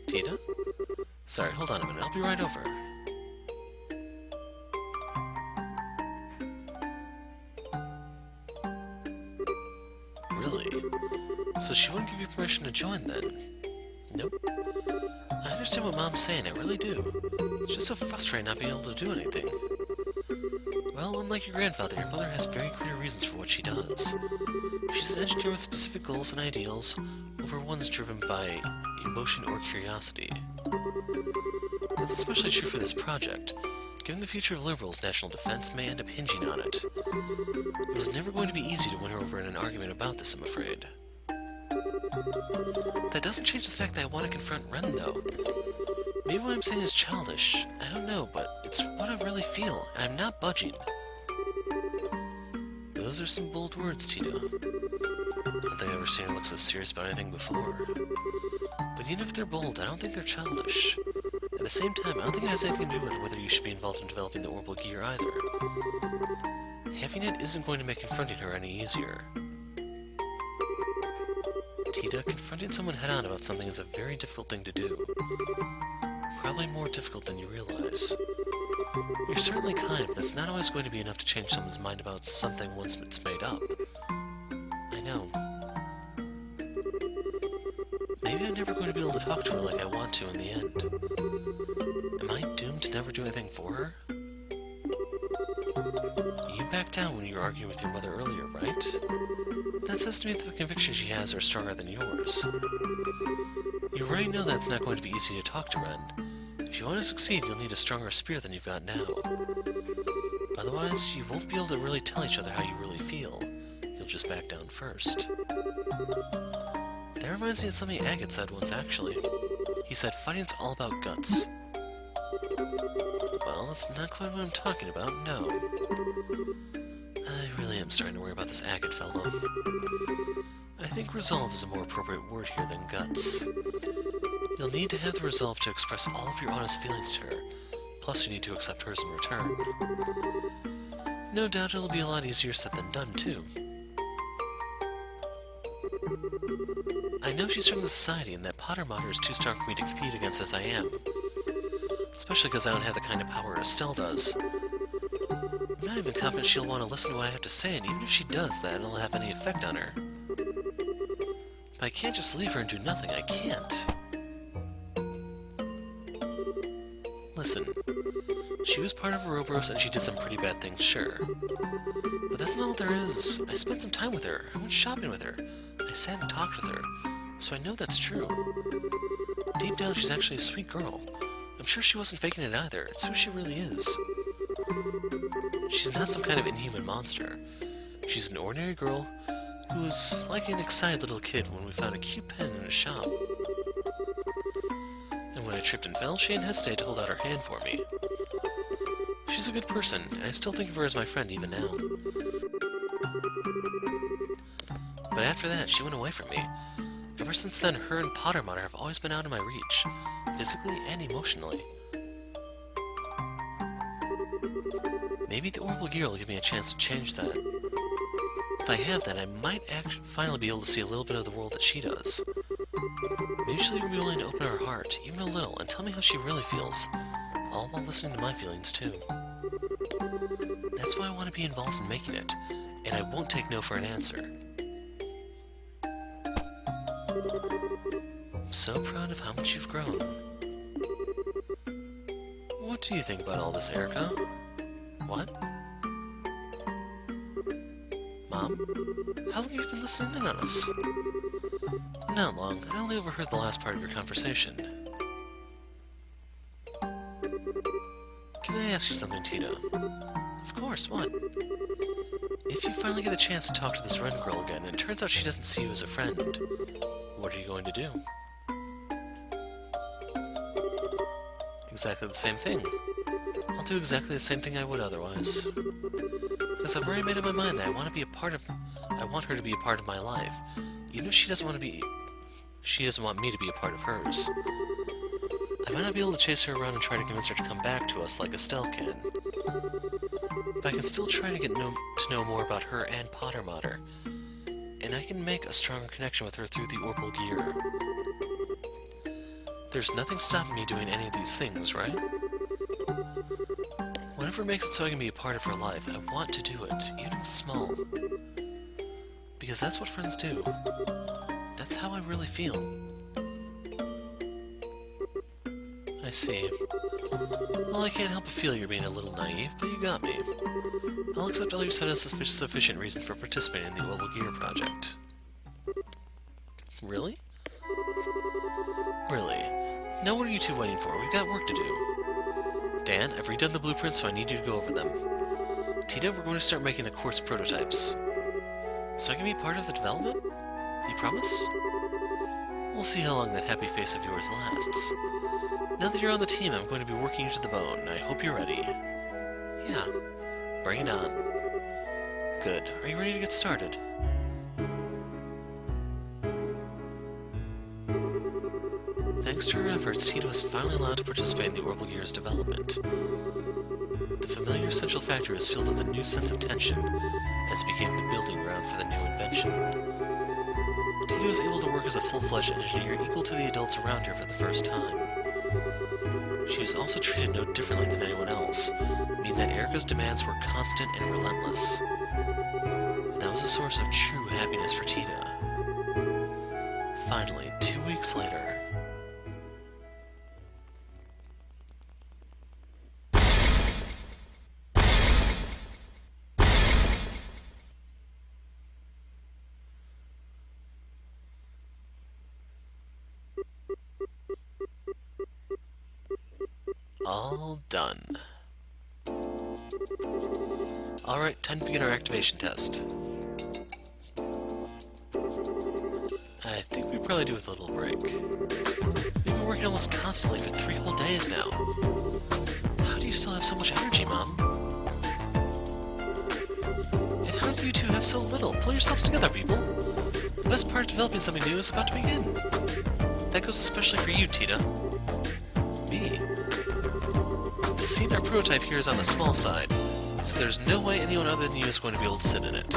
Tina? Sorry, hold on a minute. I'll be right over. Really? So she wouldn't give you permission to join then? Nope. I understand what Mom's saying, I really do. It's just so frustrating not being able to do anything. Well, unlike your grandfather, your mother has very clear reasons for what she does. She's an engineer with specific goals and ideals, over ones driven by emotion or curiosity. That's especially true for this project. Given the future of liberals, national defense may end up hinging on it. It was never going to be easy to win her over in an argument about this, I'm afraid. That doesn't change the fact that I want to confront Ren, though. Maybe what I'm saying is childish, I don't know, but it's what I really feel, and I'm not budging. Those are some bold words, Tina. I don't think I've ever seen her look so serious about anything before. But even if they're bold, I don't think they're childish. At the same time, I don't think it has anything to do with whether you should be involved in developing the orbital gear either. Having it isn't going to make confronting her any easier. Tina, confronting someone head-on about something is a very difficult thing to do. Probably more difficult than you realize. You're certainly kind, but that's not always going to be enough to change someone's mind about something once it's made up. I know. Maybe I'm never going to be able to talk to her like I want to in the end. Am I doomed to never do anything for her? You backed down when you were arguing with your mother earlier, right? That says to me that the convictions she has are stronger than yours. You already know that it's not going to be easy to talk to Ren. If you want to succeed, you'll need a stronger spirit than you've got now. Otherwise, you won't be able to really tell each other how you really feel. You'll just back down first. That reminds me of something Agate said once, actually. He said, fighting's all about guts. Well, that's not quite what I'm talking about, no. I really am starting to worry about this Agate fellow. I think resolve is a more appropriate word here than guts. You'll need to have the resolve to express all of your honest feelings to her, plus you need to accept hers in return. No doubt it'll be a lot easier said than done, too. I know she's from the society and that Potter Mater is too strong for me to compete against as I am. Especially because I don't have the kind of power Estelle does. I'm not even confident she'll want to listen to what I have to say, and even if she does that, it'll have any effect on her. But I can't just leave her and do nothing, I can't. Listen, she was part of Ouroboros and she did some pretty bad things, sure. But that's not all there is. I spent some time with her, I went shopping with her, I sat and talked with her, so I know that's true. Deep down, she's actually a sweet girl. I'm sure she wasn't faking it either, it's who she really is. She's not some kind of inhuman monster. She's an ordinary girl who was like an excited little kid when we found a cute pen in a shop. And when I tripped and fell, she didn't hesitate to hold out her hand for me. She's a good person, and I still think of her as my friend even now. But after that, she went away from me. Ever since then, her and Pottermother have always been out of my reach, physically and emotionally. Maybe the Orbital Gear will give me a chance to change that. If I have that, I might finally be able to see a little bit of the world that she does. Maybe she'll even be willing to open her heart, even a little, and tell me how she really feels, all while listening to my feelings too. That's why I want to be involved in making it, and I won't take no for an answer. I'm so proud of how much you've grown. What do you think about all this, Erica? What? Mom? How long have you been listening in on us? Not long. I only overheard the last part of your conversation. Can I ask you something, Tita? Of course, what? If you finally get a chance to talk to this Ren girl again, and it turns out she doesn't see you as a friend, what are you going to do? Exactly the same thing. I'll do exactly the same thing I would otherwise. Because I've already made up my mind that I want her to be a part of my life, even if she doesn't want me to be a part of hers. I might not be able to chase her around and try to convince her to come back to us like Estelle can, but I can still try to get to know more about her and Pottermother, and I can make a stronger connection with her through the Orbital Gear. There's nothing stopping me doing any of these things, right? Whatever makes it so I can be a part of her life, I want to do it, even if it's small. Because that's what friends do. That's how I really feel. I see. Well, I can't help but feel you're being a little naive, but you got me. I'll accept all you said as sufficient reason for participating in the Orbital Gear project. Really? Really. Now what are you two waiting for? We've got work to do. Dan, I've redone the blueprints, so I need you to go over them. Tita, we're going to start making the quartz prototypes. So I can be part of the development? You promise? We'll see how long that happy face of yours lasts. Now that you're on the team, I'm going to be working you to the bone, and I hope you're ready. Yeah, bring it on. Good. Are you ready to get started? Thanks to her efforts, Tita was finally allowed to participate in the Orbital Gear's development. The familiar central factory was filled with a new sense of tension, as it became the building ground for the new invention. Tita was able to work as a full-fledged engineer equal to the adults around her for the first time. She was also treated no differently than anyone else, meaning that Erica's demands were constant and relentless. That was a source of true happiness for Tita. Finally, 2 weeks later... all done. Alright, time to begin our activation test. I think we probably do with a little break. We've been working almost constantly for 3 whole days now. How do you still have so much energy, Mom? And how do you two have so little? Pull yourselves together, people. The best part of developing something new is about to begin. That goes especially for you, Tita. Me. The seat in our prototype here is on the small side, so there's no way anyone other than you is going to be able to sit in it.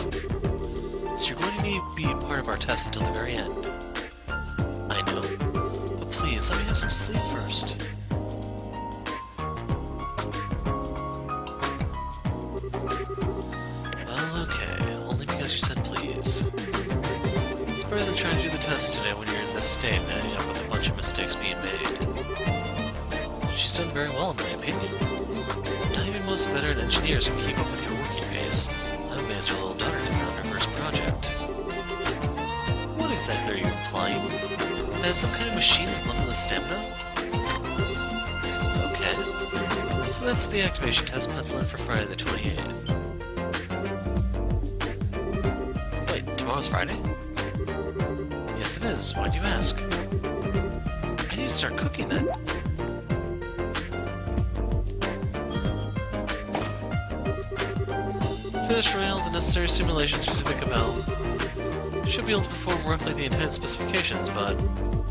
So you're going to need to be a part of our test until the very end. I know, but please, let me have some sleep first. Well, okay, only because you said please. It's better than trying to do the test today when you're in this state and ending up with a bunch of mistakes being made. She's done very well, in my opinion. Not even most veteran engineers can keep up with your working pace. I'm amazed your little daughter did it on her first project. What exactly are you implying? That I have some kind of machine with limitless stamina? Okay. So that's the activation test pencil in for Friday the 28th. Wait, tomorrow's Friday? Yes it is. Why do you ask? I need to start cooking then. finished running all the necessary simulations using the Cabal. Should be able to perform roughly the intended specifications, but...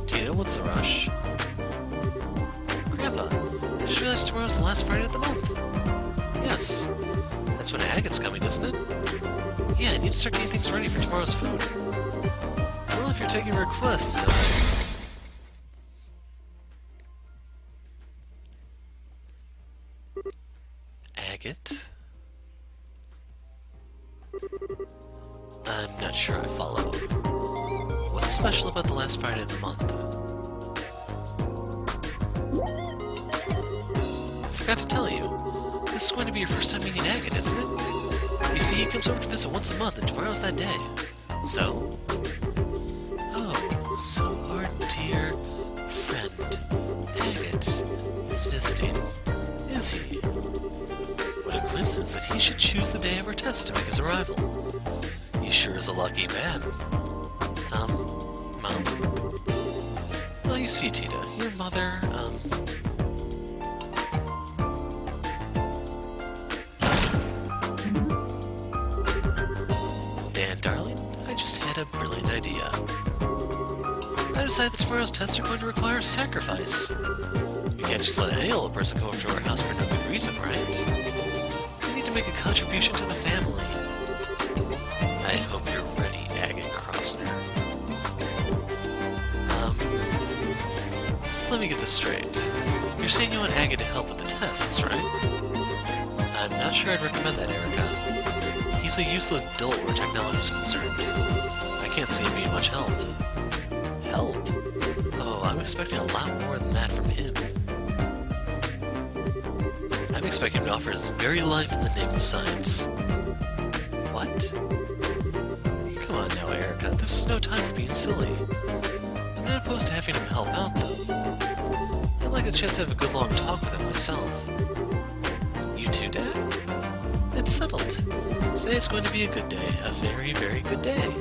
Tina, what's the rush? Grandpa, I just realized tomorrow's the last Friday of the month. Yes. That's when Agate's coming, isn't it? Yeah, I need to start getting things ready for tomorrow's food. Well, if you're taking requests, Agate? I'm not sure I follow. What's special about the last Friday of the month? I forgot to tell you. This is going to be your first time meeting Agate, isn't it? You see, he comes over to visit once a month, and tomorrow's that day. So? Oh, so our dear friend, Agate, is visiting. Is he? What a coincidence that he should choose the day of our test to make his arrival. He sure is a lucky man. Mom? Well, you see, Tita, your mother, Dan, darling, I just had a brilliant idea. I decided that tomorrow's tests are going to require a sacrifice. We can't just let any old person come over to our house for no good reason, right? We need to make a contribution to the family. I hope you're ready, Agate Crossner. So let me get this straight. You're saying you want Agate to help with the tests, right? I'm not sure I'd recommend that, Erica. He's a useless dolt where technology is concerned. I can't see him being much help. Help? Oh, I'm expecting a lot more than that from him. I'm expecting him to offer his very life in the name of science. What? Come on now, Erica. This is no time for being silly. I'm not opposed to having him help out, though. I'd like a chance to have a good long talk with him myself. You too, Dad? It's settled. Today's going to be a good day. A very, very good day.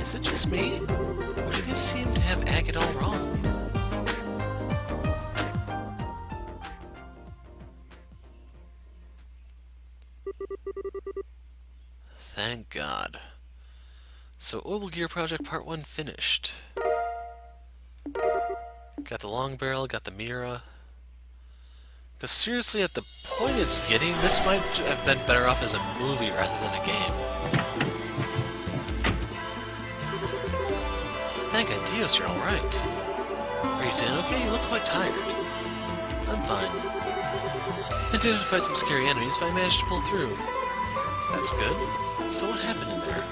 Is it just me? Or do they seem to have Agate all wrong? Thank God. So, Oval Gear Project Part 1 finished. Got the long barrel, got the Mira. Because seriously, at the point it's getting, this might have been better off as a movie rather than a game. Thank God, Dios, you're alright. Are you feeling okay? You look quite tired. I'm fine. I did fight some scary enemies, but I managed to pull through. That's good. So what happened in there?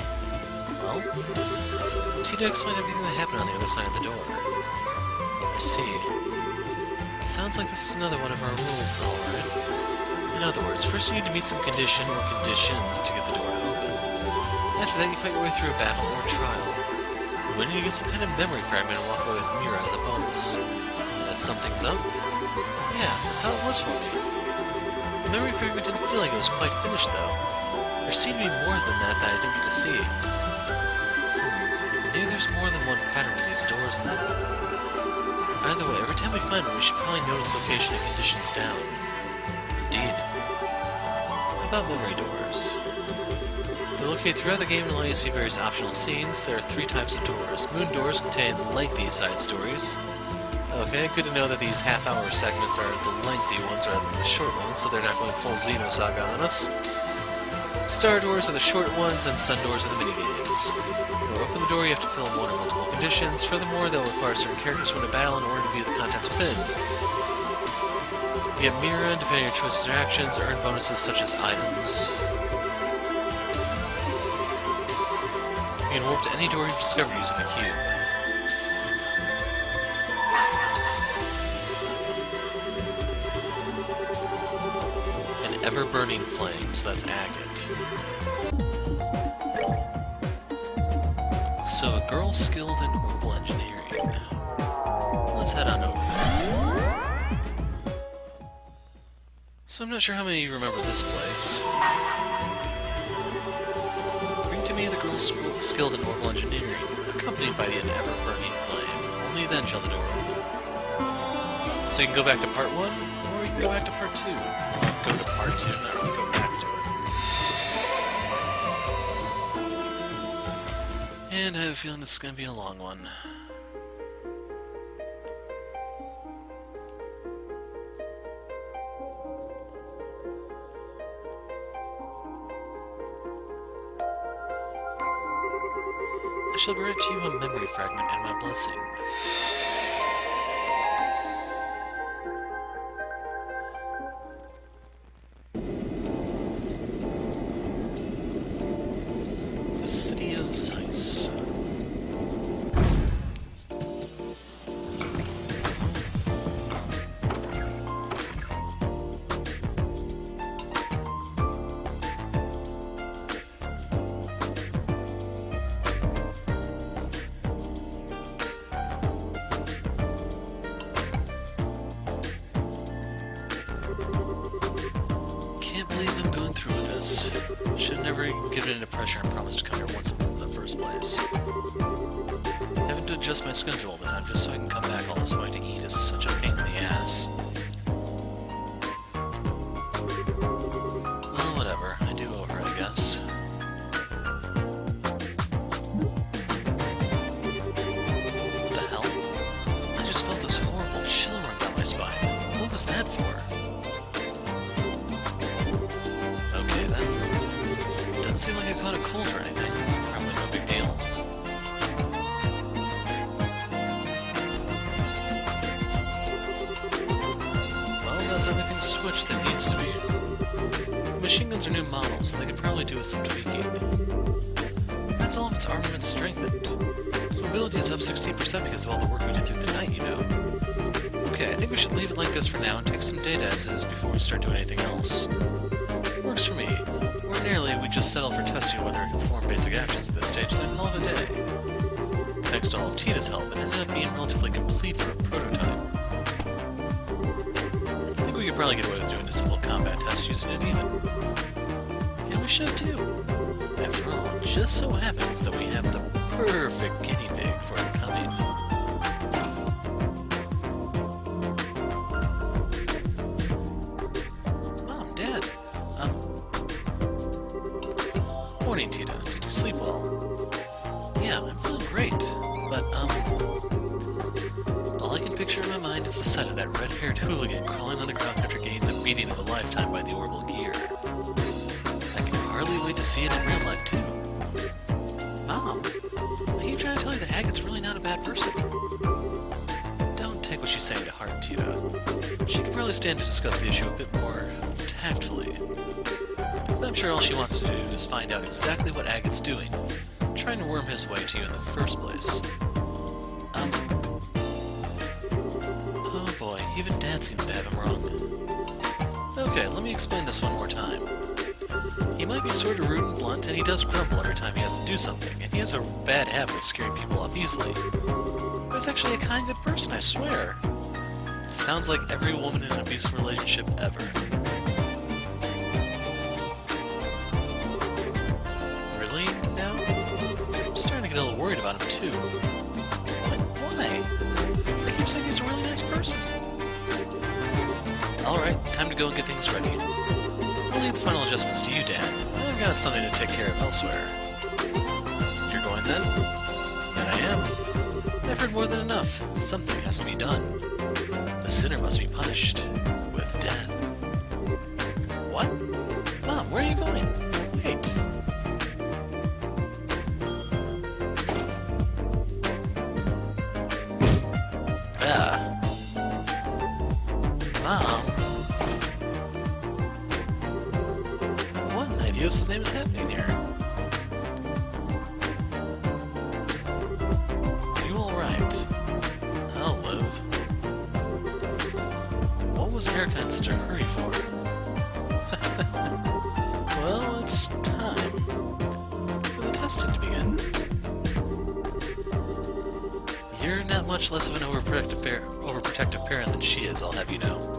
Well, Tita explained everything that happened on the other side of the door. I see. Sounds like this is another one of our rules, though, right? In other words, first you need to meet some condition or conditions to get the door to open. After that, you fight your way through a battle or trial. When you get some kind of memory fragment and walk away with Mira as a bonus. That sum things up? Yeah, that's how it was for me. The memory fragment didn't feel like it was quite finished, though. There seemed to be more than that I didn't get to see. Maybe there's more than one pattern in these doors, then. Either way, every time we find one, we should probably note its location and conditions down. Indeed. How about memory doors? They're located throughout the game and allow you to see various optional scenes. There are 3 types of doors. Moon doors contain lengthy side stories. Okay, good to know that these half-hour segments are the lengthy ones rather than the short ones, so they're not going full Xenosaga on us. Star doors are the short ones, and sun doors are the minigames. To open the door, you have to fill in one or multiple conditions. Furthermore, they'll require certain characters to win a battle in order to view the contents within. You get Mira, depending on your choices or actions, earn bonuses such as items. You can warp to any door you discover using the cube. An ever-burning flame, so that's Agate. So, a girl skilled in orbital engineering. Let's head on over there. So I'm not sure how many of you remember this place. Bring to me the girl skilled in orbital engineering, accompanied by the ever-burning flame. Only then shall the door open. So you can go back to part 1, or you can go back to part 2. go to part 2, not really go back to it. And I have a feeling this is going to be a long one. I shall grant you a memory fragment and my blessing. The city of Zeiss. Can't believe I'm going through with this. Should have never even given it into pressure and promised to come here once a month in the first place. Having to adjust my schedule all the time just so I can come back all this way to eat is such a pain in the ass. Well, whatever. I do owe her, I guess. What the hell? I just felt this horrible chill run down my spine. What was that for? Okay then. Doesn't seem like I caught a cold or anything. Probably no big deal. Well, that's everything switched that needs to be. The machine guns are new models, so they could probably do with some tweaking. That's all of its armament strengthened. Its mobility is up 16% because of all the work we did through the night, you know. Okay, I think we should leave it like this for now and take some data as is before we start doing anything else. Works for me. Ordinarily, we just settle for testing whether it can perform basic actions at this stage, then call it a day. Thanks to all of Tina's help, it ended up being relatively complete for a prototype. I think we could probably get away with doing a simple combat test using it even. And we should too. After all, it just so happens that we have the perfect guinea pig for it coming. Mom, Dad, morning, Tita. Did you sleep well? Yeah, I'm feeling great, but, all I can picture in my mind is the sight of that red-haired hooligan crawling on the ground after getting the beating of a lifetime by the orbital gear. I can hardly wait to see it in real life, too. Mom, I keep trying to tell you that Agate's really not a bad person. Don't take what she's saying to heart, Tita. She could probably stand to discuss the issue a bit more tactfully. But I'm sure all she wants to do is find out exactly what Agate's doing, trying to worm his way to you in the first place. Oh boy, even Dad seems to have him wrong. Okay, let me explain this one more time. He might be sort of rude and blunt, and he does grumble every time he has to do something, and he has a bad habit of scaring people off easily. But he's actually a kind, good person, I swear. Sounds like every woman in an abusive relationship ever. Really, now? I'm starting to get a little worried about him, too. Why? I keep saying he's a really nice person. Alright, time to go and get things ready. I'll leave the final adjustments to you, Dan. I've got something to take care of elsewhere. You're going then? And I am. I've heard more than enough. Something has to be done. The sinner must be punished with death. What? Mom, where are you going? Wait. Mom? What in the idiosa's name is happening here? Are you alright? I'll live. What was Erica in such a hurry for? Well, it's time for the testing to begin. You're not much less of an overprotective parent than she is, I'll have you know.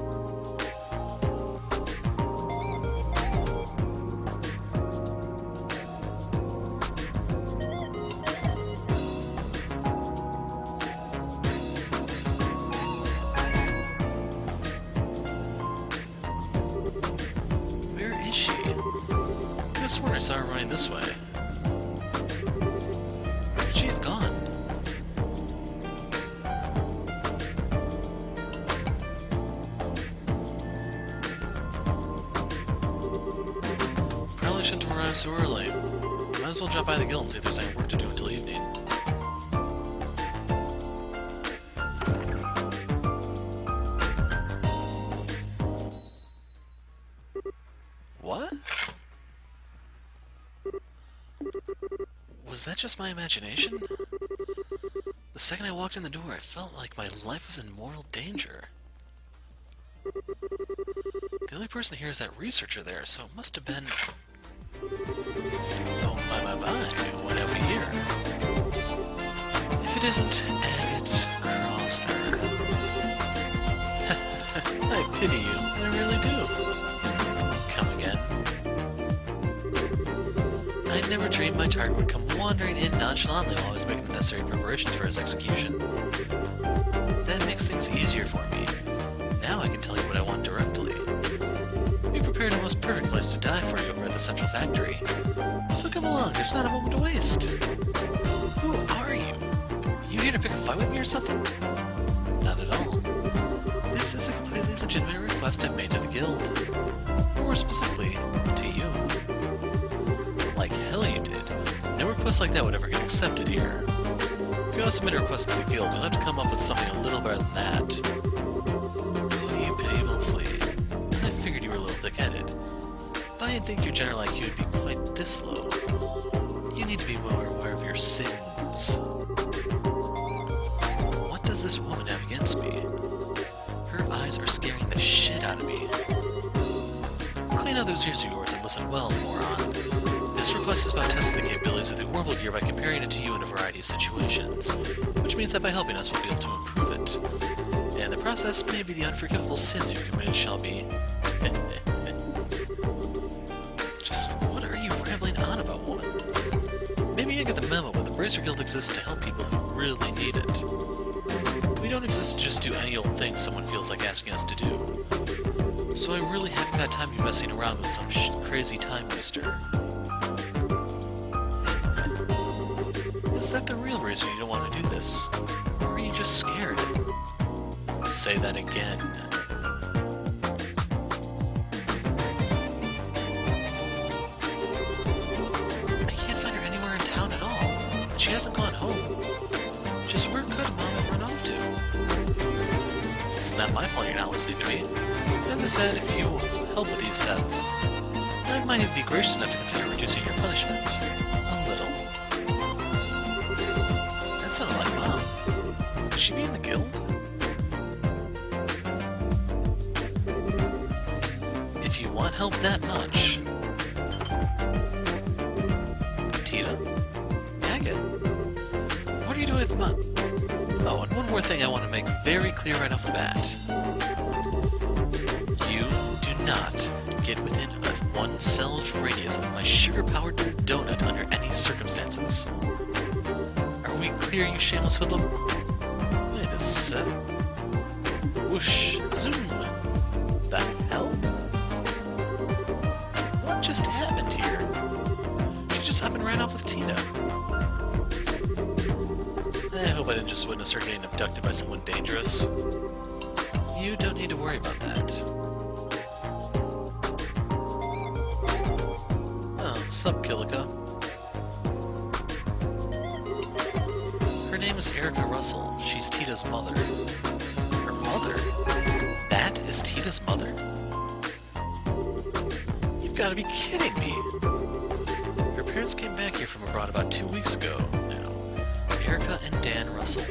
saw her running this way. Where could she have gone? Probably shouldn't have arrived so early. Might as well drop by the guild and see if there's any work to do until evening. What? Was that just my imagination? The second I walked in the door, I felt like my life was in mortal danger. The only person here is that researcher there, so it must have been... Oh my, what have we here? If it isn't Agate Crosner. I pity you, I really do. Come again. I never dreamed my target would come wandering in nonchalantly while I was making the necessary preparations for his execution. That makes things easier for me. Now I can tell you what I want directly. We prepared a most perfect place to die for you over at the Central Factory. So come along, there's not a moment to waste. Who are you? You here to pick a fight with me or something? Not at all. This is a completely legitimate request I've made to the guild. More specifically, to you. Like hell you did. No request like that would ever get accepted here. If you want to submit a request to the guild, you'll have to come up with something a little better than that. Oh, you pitiable flea. I figured you were a little thick-headed. But I didn't think your general IQ would be quite this low. You need to be more aware of your sins. What does this woman have against me? Her eyes are scaring the shit out of me. Clean out those ears of yours and listen well, moron. This request is about testing the capabilities of the orbital gear by comparing it to you in a variety of situations, which means that by helping us we'll be able to improve it. And in the process, maybe the unforgivable sins you've committed shall be... Just what are you rambling on about, woman? Maybe you get the memo, but the Bracer Guild exists to help people who really need it. We don't exist to just do any old thing someone feels like asking us to do. So I really haven't got time to be messing around with some crazy time waster. Is that the real reason you don't want to do this? Or are you just scared? Say that again. I can't find her anywhere in town at all. She hasn't gone home. Just where could Mom have run off to? It's not my fault you're not listening to me. As I said, if you help with these tests, I might even be gracious enough to consider reducing your punishment. A little. That sounded like Mom. Could she be in the guild? If you want help that much... Tita? Agate? What are you doing with Mom? Oh, and one more thing I want to make very clear right off the bat. You do not get within a 1 cell's radius of my sugar-powered donut under any circumstances. Are we clear, you shameless hoodlum? Wait a sec. Whoosh. Zoom. The hell? What just happened here? She just up and ran off with Tina. I hope I didn't just witness her getting abducted by someone dangerous. You don't need to worry about that. Oh, sup, Killica. Her name is Erica Russell. She's Tita's mother. Her mother? That is Tita's mother? You've got to be kidding me! Her parents came back here from abroad about 2 weeks ago now. Erica and Dan Russell.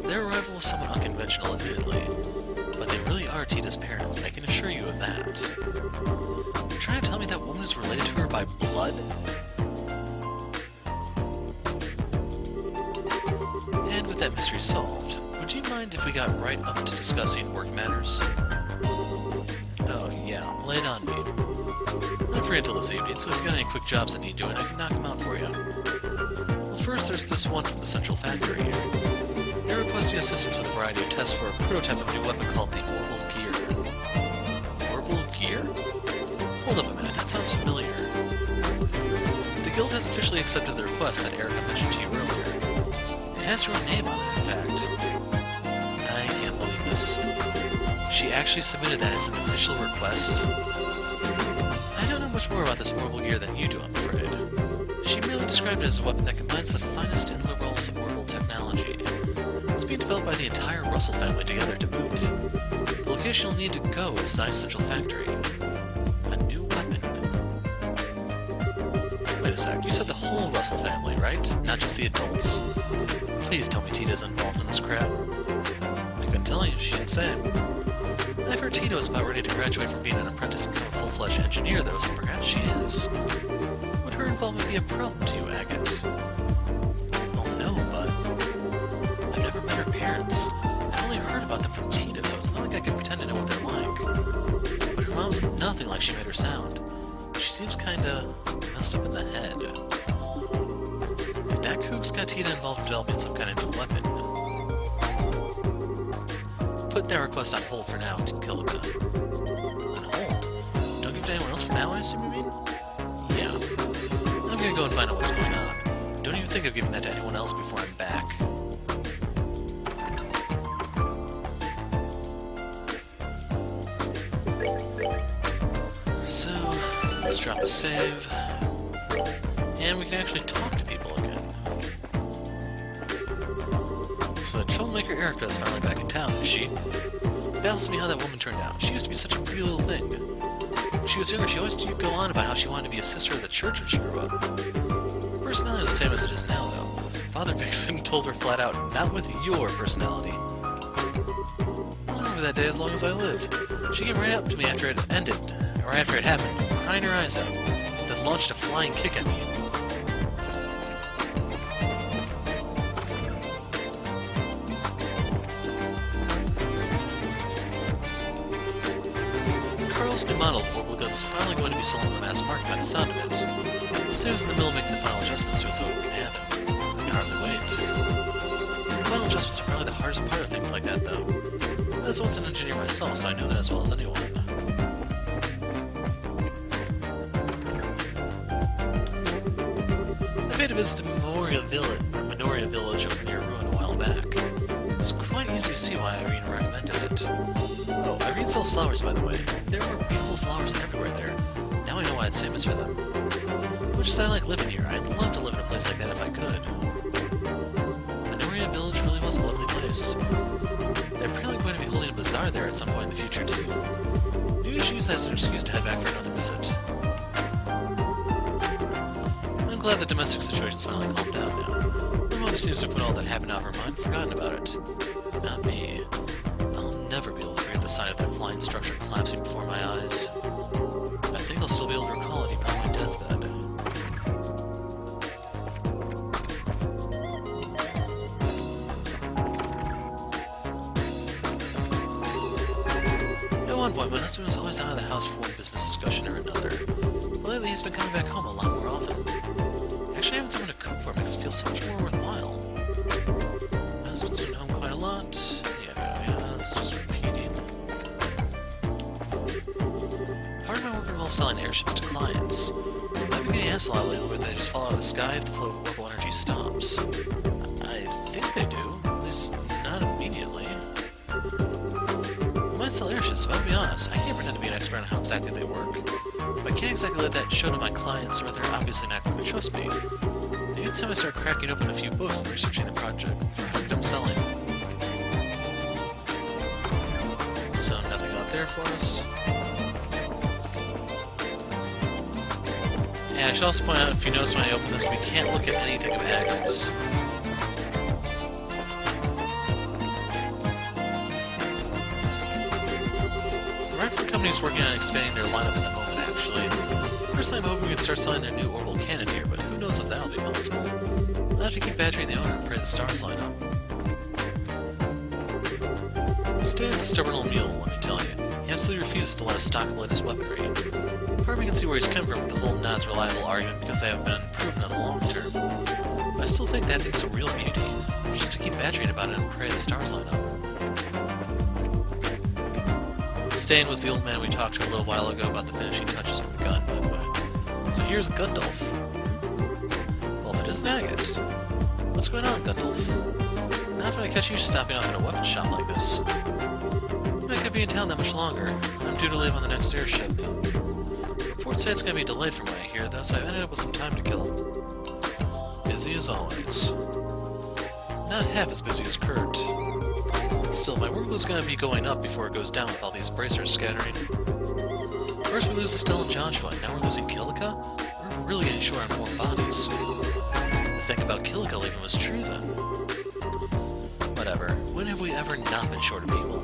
Their arrival was somewhat unconventional, admittedly, but they really are Tita's parents, I can assure you of that. You're trying to tell me that woman is related to her by blood? And with that mystery solved, would you mind if we got right up to discussing work matters? Oh yeah, lay it on me. I'm free until this evening, so if you've got any quick jobs that need doing, I can knock them out for you. Well, first there's this one from the Central Factory. They're requesting assistance with a variety of tests for a prototype of a new weapon called the Orbital Gear. Orbital Gear? Hold up a minute, that sounds familiar. guild has officially accepted the request that Erica mentioned to you earlier. It has your name on it, in fact. I can't believe this. She actually submitted that as an official request? I don't know much more about this orbital gear than you do, I'm afraid. She merely described it as a weapon that combines the finest in the world's orbital technology. It's being developed by the entire Russell family together to boot. The location you'll need to go is Zeiss Central Factory. A new weapon. Wait a sec, you said the whole Russell family, right? Not just the adults? Please tell me Tita's involved in this crap. I've been telling you, she didn't say. I've heard Tito is about ready to graduate from being an apprentice and become a full-fledged engineer, though, so perhaps she is. Would her involvement be a problem to you, Agate? Well, no, but I've never met her parents. I've only heard about them from Tito, so it's not like I can pretend to know what they're like. But her mom's nothing like she made her sound. She seems kinda messed up in the head. If that kook's got Tita involved in developing some kind of new weapon, put that request on hold for now, Kilika. On hold? Don't give it to anyone else for now, I assume you mean? Yeah. I'm gonna go and find out what's going on. Don't even think of giving that to anyone else before I'm back. So, let's drop a save. And we can actually talk to people again. So the troublemaker Erica is finally back in town, is she? Baffles me how that woman turned out. She used to be such a pretty little thing. When she was younger, she always used to go on about how she wanted to be a sister of the church when she grew up. Her personality is the same as it is now, though. Father Vixen told her flat out, not with your personality. I'll remember that day as long as I live. She came right up to me after it ended, or after it happened, crying her eyes out, then launched a flying kick at me. Carl's new model of orbital gun is finally going to be sold on the mass market by the sound of it. Sam's in the middle of making the final adjustments to it so it can happen. I can hardly wait. The final adjustments are probably the hardest part of things like that, though. I was once an engineer myself, so I know that as well as anyone. I paid a visit to Minoria Village over near Ruin a while back. It's quite easy to see why Irene recommended it. Oh, Irene sells flowers, by the way. There were beautiful flowers everywhere there. Now I know why it's famous for them. Much as I like living here, I'd love to live in a place like that if I could. Minoria Village really was a lovely place. They're apparently going to be holding a bazaar there at some point in the future, too. Maybe we should use that as an excuse to head back for another visit. I'm glad the domestic situation's finally calmed down now. My mother seems to have put all that happened out of her mind and forgotten about it. Not me. I'll never be able to forget the sight of that flying structure collapsing before my eyes. I think I'll still be able to recall it even on my deathbed. At one point, my husband was always out of the house for one business discussion or another. But lately, he's been coming back home a lot more often. Actually, having someone to cook for makes it feel so much more worthwhile. My husband's been home quite a lot. Yeah, it's just repeating. Part of my work involves selling airships to clients. I've been getting asked a lot lately where they just fall out of the sky if the flow of orbital energy stops. I think they do, at least not immediately. I might sell airships, but I'll be honest, I can't pretend to be an expert on how exactly they work. I can't exactly let that show to my clients, or they're obviously not going to trust me. Maybe it's time I start cracking open a few books and researching the product I'm selling. So nothing out there for us. And I should also point out, if you notice when I open this, we can't look at anything of Agate's. The Redford company is working on expanding their lineup at the moment, actually. Personally, I'm hoping we can start selling their new orbital cannon here, but who knows if that'll be possible. I'll have to keep badgering the owner and pray the stars line up. Stan's a stubborn old mule, let me tell you. He absolutely refuses to let us stock the latest weaponry. Part of me can see where he's come from with the whole not as reliable argument because they haven't been proven in the long term. But I still think that thing's a real beauty. We just have to keep badgering about it and pray the stars line up. Stan was the old man we talked to a little while ago about the finishing touches to the gun, by the way. So here's Gundulf. is an agate. What's going on, Gundulf? Not if I catch you stopping off at a weapon shop like this. I can't be in town that much longer. I'm due to leave on the next airship. Reports say it's going to be delayed from what I hear, thus I've ended up with some time to kill. Busy as always. Not half as busy as Kurt. Still, my workload's going to be going up before it goes down with all these bracers scattering. First we lose Estelle and Joshua, and now we're losing Kilika? We're really getting short on more bodies. The thing about Kilika leaving was true, then. Whatever. When have we ever not been short of people?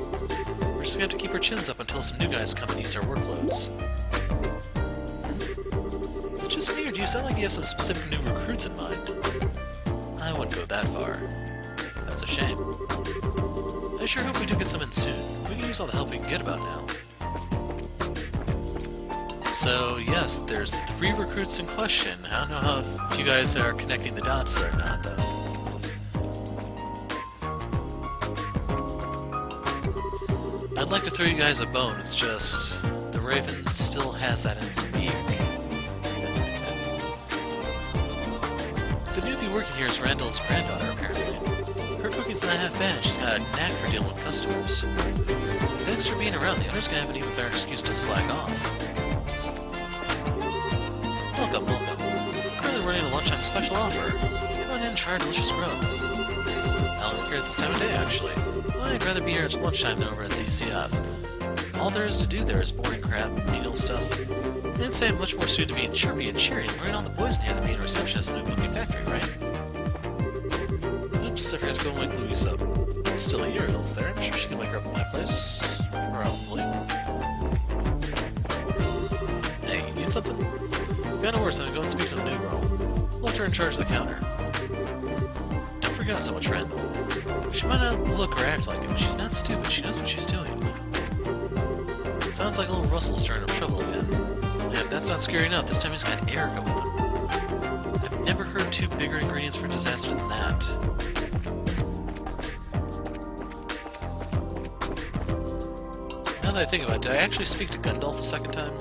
We're just going to have to keep our chins up until some new guys come and use our workloads. Is it just me, or do you sound like you have some specific new recruits in mind? I wouldn't go that far. That's a shame. I sure hope we do get some in soon. We can use all the help we can get about now. So, yes, there's 3 recruits in question. I don't know if you guys are connecting the dots or not, though. I'd like to throw you guys a bone, it's just... the Raven still has that in its beak. The newbie working here is Randall's granddaughter, apparently. Her cooking's not half bad, she's got a knack for dealing with customers. Thanks for being around, the owner's gonna have an even better excuse to slack off. Welcome, welcome. Currently running a lunchtime special offer. Come on in and try our delicious grub. I don't work here at this time of day, actually. Well, I'd rather be here at lunchtime than over at ZCF. All there is to do there is boring crap, menial stuff. I'd say I'm much more suited to being chirpy and cheery and learning all the boys in here than being a receptionist in a movie factory, right? Oops, I forgot to go and wake Louise up. Still a Uriel's there, I'm sure she can wake her up at my place. Probably. Hey, you need something? If you got no worse, then go and speak to the new girl. Left her in charge of the counter. Don't forget so much Randall. She might not look or act like it, but she's not stupid. She knows what she's doing. Sounds like little Russell's stirring up trouble again. Yeah, if that's not scary enough, this time he's got Erica with him. I've never heard 2 bigger ingredients for disaster than that. Now that I think about it, did I actually speak to Gundulf a second time?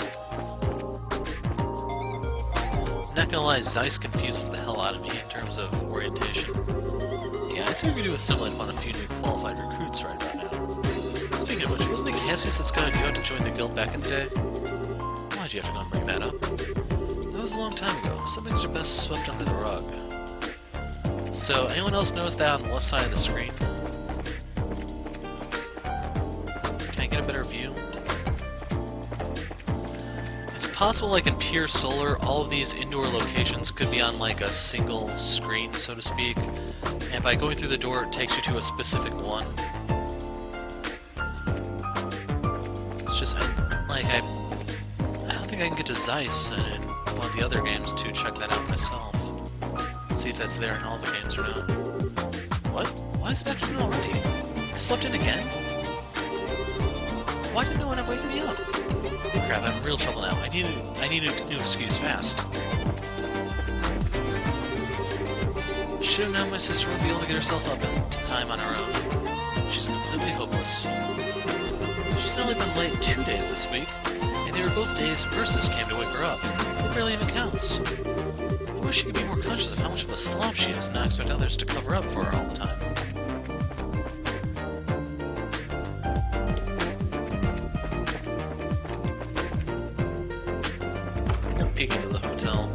Not gonna lie, Zeiss confuses the hell out of me in terms of orientation. Yeah, I'd say we could do with stimulate upon a few new qualified recruits right about now. Speaking of which, wasn't it Cassius that scouted you out to join the guild back in the day? Why'd you have to go and bring that up? That was a long time ago. Some things are best swept under the rug. So, anyone else notice that on the left side of the screen? Can I get a better view? It's possible, like in pure solar, all of these indoor locations could be on like a single screen, so to speak, and by going through the door it takes you to a specific one. It's just, I don't think I can get to Zeiss in one of the other games to check that out myself. See if that's there in all the games or not. What? Why is it afternoon already? I slept in again? Why did no one ever wake me up? Crap, I'm in real trouble now. I need a new excuse fast. Should have known my sister wouldn't be able to get herself up in time on her own. She's completely hopeless. She's only been late 2 days this week, and they were both days Ursus came to wake her up. It barely even counts. I wish she could be more conscious of how much of a slob she is and not expect others to cover up for her all the time. Peek into the hotel.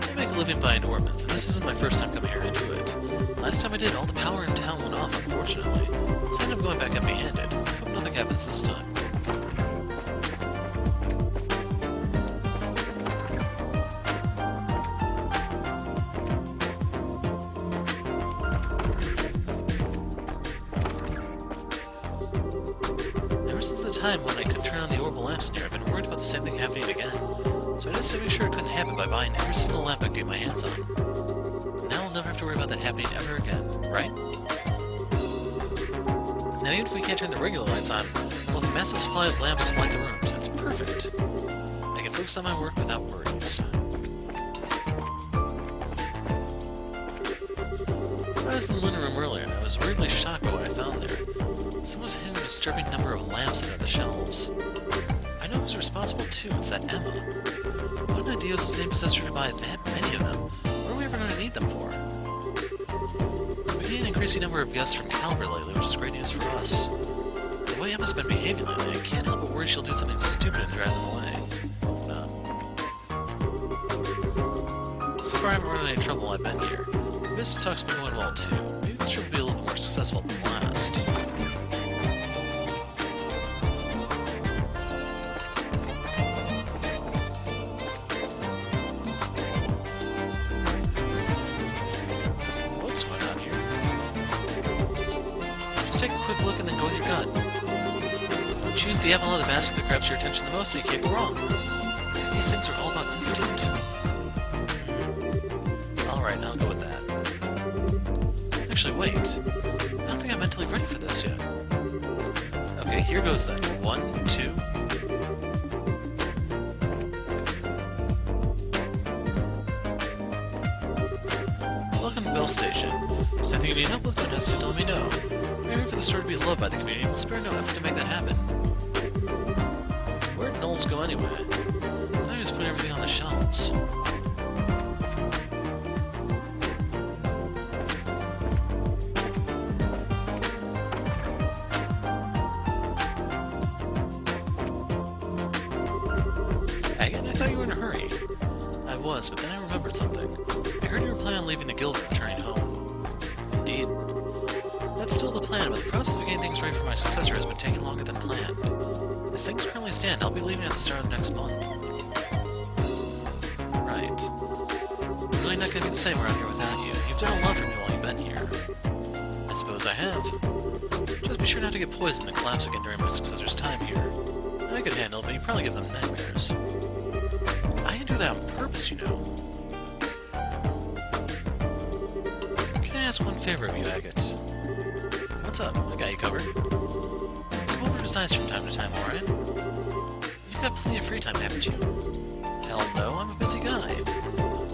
I make a living buying ornaments, and this isn't my first time coming here to do it. Last time I did, all the power in town went off, unfortunately, so I ended up going back empty-handed. Hope nothing happens this time. When I could turn on the orbital lamps in here, I've been worried about the same thing happening again. So I just had to make sure it couldn't happen by buying every single lamp I could get my hands on. Now I'll never have to worry about that happening ever again, right? Now even if we can't turn the regular lights on, we'll have a massive supply of lamps to light the rooms. It's perfect. I can focus on my work without worries. I was in the living room earlier, and I was weirdly shocked by what I found there. Some Someone's hidden a disturbing number of lamps under the shelves. I know who's responsible too, it's that Emma. What an idea is name possessed her to buy that many of them? What are we ever going to need them for? We're getting an increasing number of guests from Calvert lately, which is great news for us. The way Emma's been behaving lately, I can't help but worry she'll do something stupid and drive them away. Hope not. So far I haven't run into any trouble while I've been here. The business talk's been going well too. Maybe this trip will be a little more successful than last. What's going on here? Just take a quick look and then go with your gut. Choose the apple out of the basket that grabs your attention the most, but you can't go wrong. These things are all about instinct. Alright, I'll go with that. Actually, wait. I don't think I'm mentally ready for this yet. Okay, here goes then. 1, 2... Welcome to Bell Station. If there's anything you need help with, don't hesitate to let me know. We're here for the store to be loved by the community, and we'll spare no effort to make that happen. Where'd Knowles go anyway? I thought he was putting everything on the shelves. Again, I thought you were in a hurry. I was, but then I remembered something. I heard you were planning on leaving the guild and returning home. Indeed. That's still the plan, but the process of getting things ready for my successor has been taking longer than planned. As things currently stand, I'll be leaving at the start of next month. Right. Really not gonna be the same around here without you. You've done a lot for me while you've been here. I suppose I have. Just be sure not to get poisoned and collapse again during my successor's time here. I could handle it, but you probably give them nightmares. I didn't do that on purpose, you know. Can I ask one favor of you, Agate? What's up? I got you covered. Come over to Zeiss from time to time, alright? You've got plenty of free time, haven't you? Hell no, I'm a busy guy.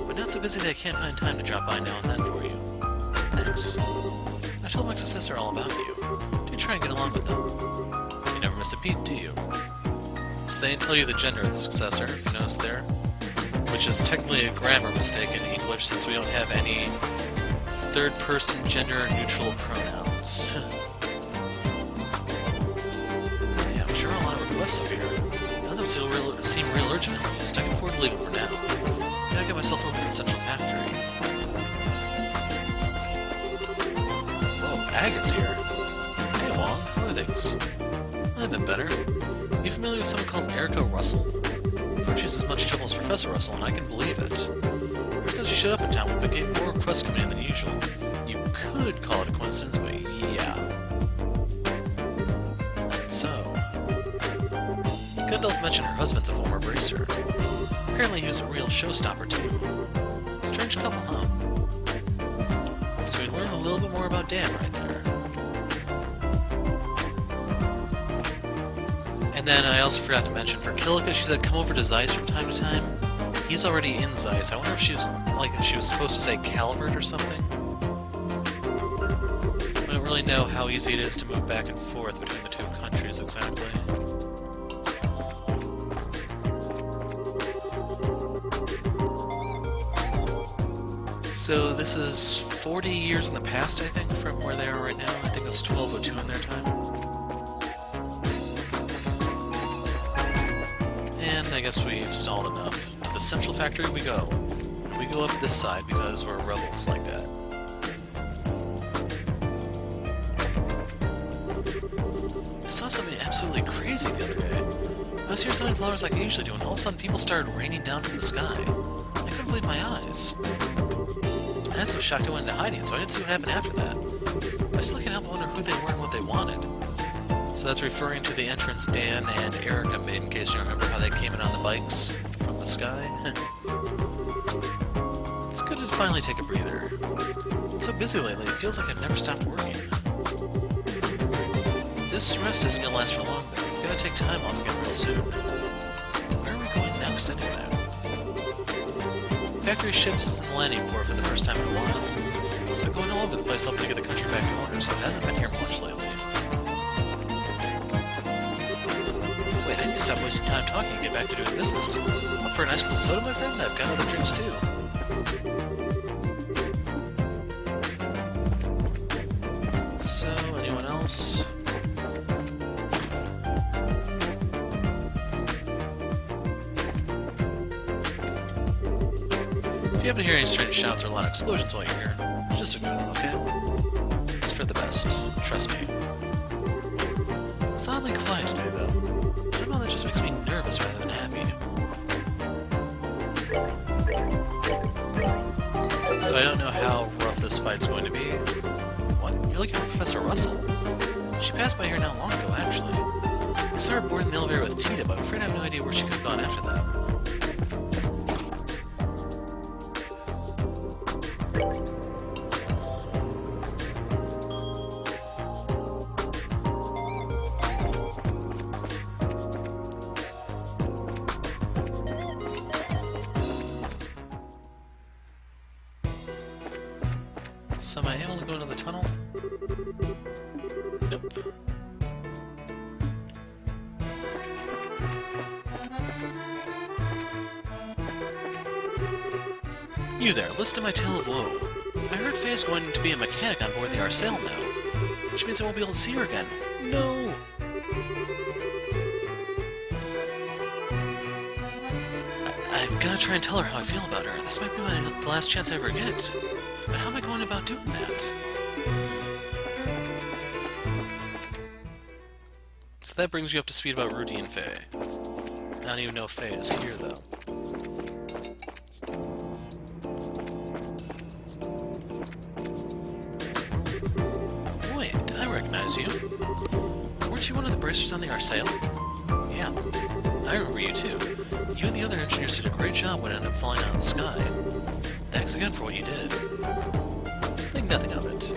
But not so busy that I can't find time to drop by now and then for you. Thanks. I told my successor all about you. Do try and get along with them. You never miss a beat, do you? So they didn't tell you the gender of the successor, if you noticed there. Which is technically a grammar mistake in English since we don't have any third-person gender-neutral pronouns. Yeah, I'm sure a lot of requests up here. Now that seem real urgent at least, I can afford to leave them for now. I gotta get myself over to the central factory. Whoa, Agate's here. Hey Wong, how are things? I've been better. You familiar with someone called Erica Russell? She's as much trouble as Professor Russell, and I can believe it. Ever since she showed up in town, we've been getting more requests coming in than usual. You could call it a coincidence, but yeah. And so... Gundalf mentioned her husband's a former bracer. Apparently he was a real showstopper, too. Strange couple, huh? So we learned a little bit more about Dan right there. And then I also forgot to mention, for Kilika, she said come over to Zeiss from time to time. He's already in Zeiss. I wonder if she was, if she was supposed to say Calvert or something. I don't really know how easy it is to move back and forth between the two countries exactly. So this is 40 years in the past, I think, from where they are right now. I think it's 12:02 in their time. I guess we've stalled enough. To the central factory we go. We go up this side because we're rebels like that. I saw something absolutely crazy the other day. I was here selling flowers like I usually do, and all of a sudden people started raining down from the sky. I couldn't believe my eyes. I was so shocked I went into hiding, so I didn't see what happened after that. I was looking up, I wonder who they were and what they wanted. So that's referring to the entrance Dan and Erica made, in case you remember how they came in on the bikes from the sky. It's good to finally take a breather. I'm so busy lately, it feels like I've never stopped working. This rest isn't gonna last for long, though. We've gotta take time off again real soon. Where are we going next, anyway? The factory ships in the landing port for the first time in a while. It's been going all over the place helping to get the country back in order, so it hasn't been here much lately. You stop wasting time talking and get back to doing business. Up for an ice cold soda, my friend? I've got other drinks too. So, anyone else? If you happen to hear any strange shouts or loud explosions while you're here, just ignore them, okay? It's for the best. Trust me. It's oddly quiet today, though. Somehow that just makes me nervous rather than happy. So I don't know how rough this fight's going to be. What? You're looking for Professor Russell? She passed by here not long ago, actually. I saw her boarding the elevator with Tita, but I'm afraid I have no idea where she could have gone after that. So am I able to go into the tunnel? Nope. You there, listen to my tale of woe. I heard Faye's going to be a mechanic on board the Arsail now, which means I won't be able to see her again. No! I've got to try and tell her how I feel about her. This might be the last chance I ever get. But how am I going about doing that? So that brings you up to speed about Rudy and Faye. I don't even know if Faye is here, though. Wait, I recognize you. Weren't you one of the bracers on the Arsail? Yeah, I remember you too. You and the other engineers did a great job when it ended up falling out of the sky. Thanks again for what you did. Think nothing of it.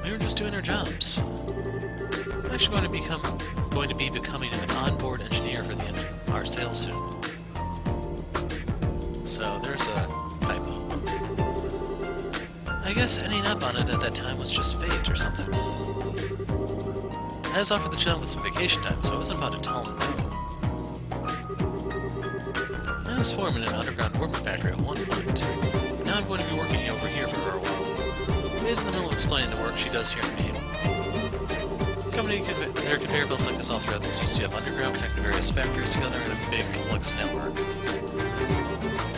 We were just doing our jobs. I'm actually going to be becoming an onboard engineer for the Arsail soon. So there's a typo. I guess ending up on it at that time was just fate or something. I was offered the job with some vacation time, so I wasn't about to tell him no. I was foreman in an underground workman factory at one point. Now I'm going to be working over here for her a while. Faye's in the middle of explaining the work she does here to me. There are conveyor belts like this all throughout the ZCF underground, connecting various factories together in a big, complex network.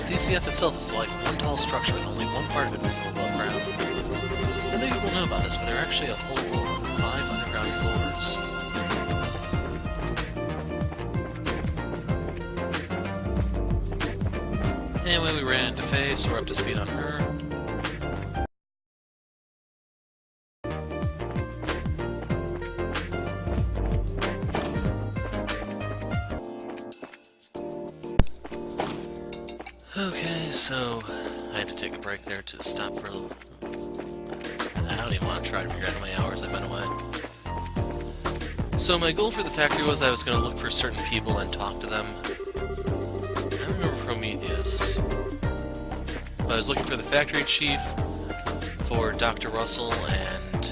ZCF itself is like one tall structure with only one part of it visible above ground. I think people know about this, but there are actually a whole 5 underground floors. Anyway, we ran into Faye, so we're up to speed on her. Okay, so I had to take a break there to stop for a little... I don't even want to try to figure out how many hours I've been away. So my goal for the factory was I was going to look for certain people and talk to them. I remember Prometheus. I was looking for the factory chief, for Dr. Russell, and...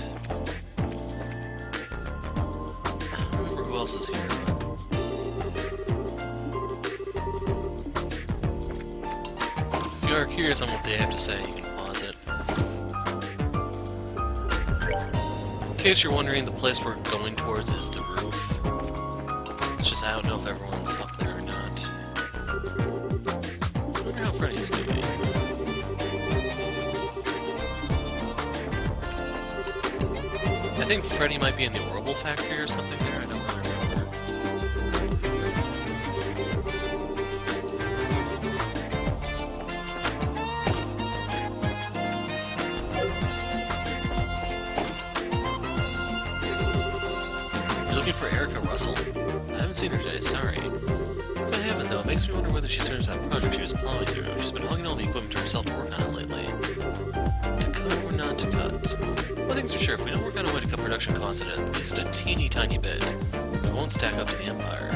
I don't remember who else is here. If you are curious on what they have to say, you can pause it. In case you're wondering, the place we're going towards is the roof. It's just I don't know if everyone's up there or not. I wonder how Freddy's doing. I think Freddy might be in the Orbital factory or something there, I don't really remember. You're looking for Erica Russell? I haven't seen her today, sorry. If I haven't, though, it makes me wonder whether she's finished that project she was plowing through. She's been hugging all the equipment to herself to work on it lately. To cut or not to cut? One thing's for sure, if we don't work on a way to cut production costs at least a teeny tiny bit, we won't stack up to the Empire.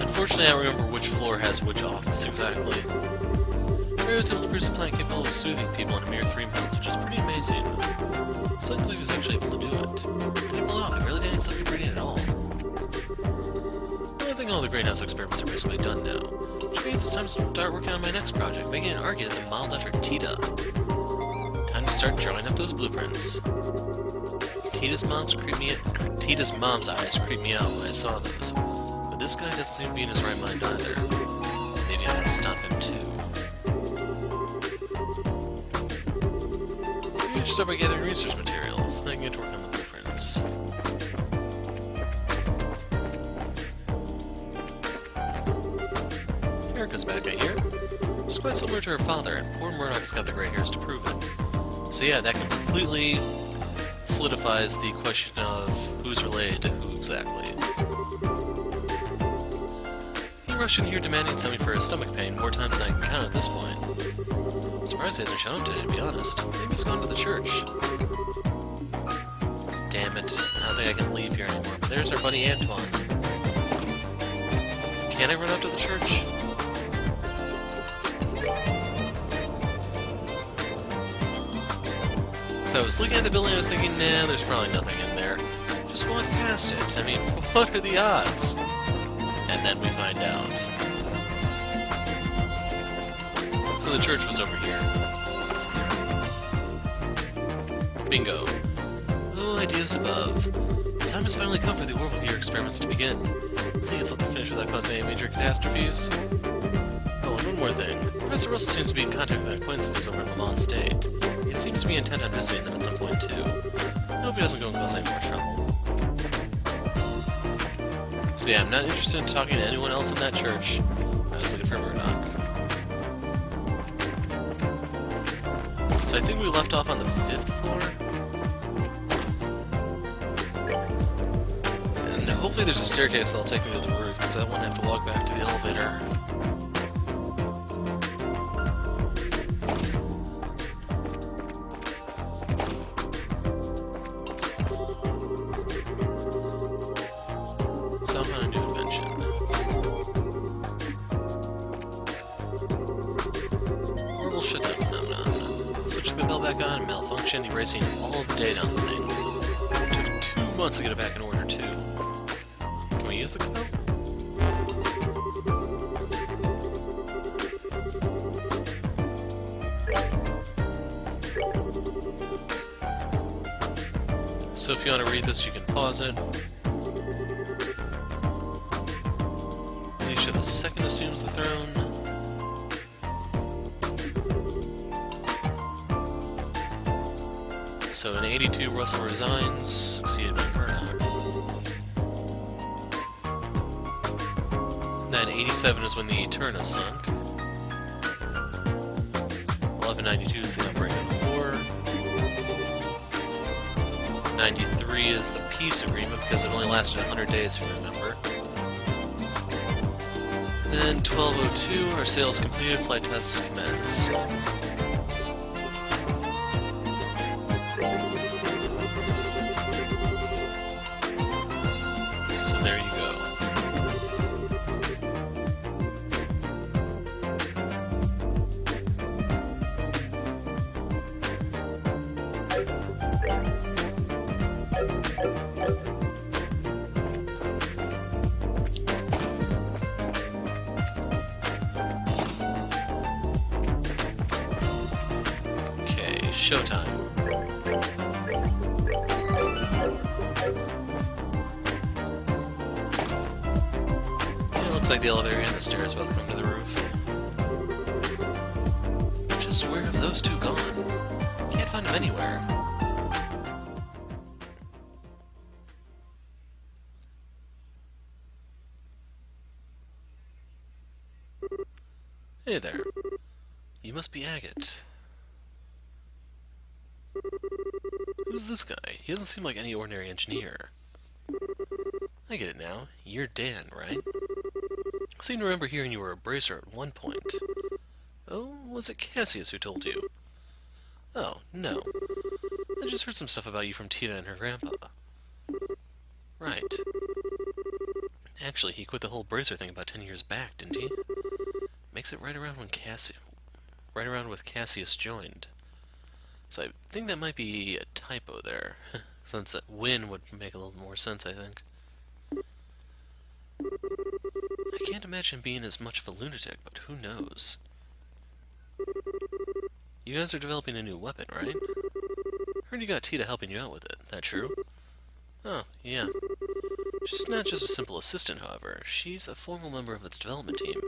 Unfortunately, I don't remember which floor has which office exactly. Ray was able to produce a plant capable of soothing people in a mere 3 minutes, which is pretty amazing. It's likely he was actually able to do it. He didn't pull it off, he really didn't study brain at all. Well, I think all the greenhouse experiments are basically done now, which means it's time to start working on my next project, making an organism modeled after Tita. Time to start drawing up those blueprints. Tita's mom's eyes creeped me out when I saw those, but this guy doesn't seem to be in his right mind either. Maybe I have to stop him too. Maybe I should start by gathering research materials, then I can get to work on the blueprints. Erica's back, I hear. She's quite similar to her father, and poor Murdoch's got the gray hairs to prove it. So yeah, that completely solidifies the question of who's related to who exactly. He rushed in here demanding something for his stomach pain more times than I can count at this point. I'm surprised he hasn't shown up today, to be honest. Maybe he's gone to the church. Damn it, I don't think I can leave here anymore, but there's our buddy Antoine. Can I run out to the church? So I was looking at the building and I was thinking, nah, there's probably nothing in there. Just walk past it. I mean, what are the odds? And then we find out. So the church was over here. Bingo. Oh, ideas above. The time has finally come for the orbital gear experiments to begin. Please let them finish without causing any major catastrophes. Oh, and one more thing. Professor Russell seems to be in contact with an acquaintance of his over in Lamont State. He seems to be intent on visiting them at some point, too. I hope he doesn't go and cause any more trouble. So yeah, I'm not interested in talking to anyone else in that church. I was looking for Murdoch. So I think we left off on the 5th floor? And hopefully there's a staircase that'll take me to the roof, because I don't want to have to walk back to the elevator. So I found a new invention. Horrible shutdown phenomenon. Switch the bell back on and malfunction, erasing all of the data on the thing. It took 2 months to get it back in order, too. Can we use the bell? So if you want to read this, you can pause it. Alicia II assumes the throne. So in 82, Russell resigns, succeeded by Murdoch. Then 87 is when the Eterna sunk. 1192 is the outbreak of war. 93 is the peace agreement, because it only lasted 100 days, if you remember. Then 1202, our sails completed, flight tests commence. So there you go. Showtime. Yeah, it looks like the elevator and the stairs both come to the roof. Just where have those two gone? Can't find them anywhere. Hey there. You must be Agate. Who's this guy? He doesn't seem like any ordinary engineer. I get it now. You're Dan, right? I seem to remember hearing you were a bracer at one point. Oh, was it Cassius who told you? Oh, no. I just heard some stuff about you from Tina and her grandpa. Right. Actually, he quit the whole bracer thing about 10 years back, didn't he? makes it right around with Cassius joined. So I think that might be a typo there, since win would make a little more sense, I think. I can't imagine being as much of a lunatic, but who knows? You guys are developing a new weapon, right? Heard you got Tita helping you out with it. That true? Oh, yeah. She's not just a simple assistant, however. She's a formal member of its development team.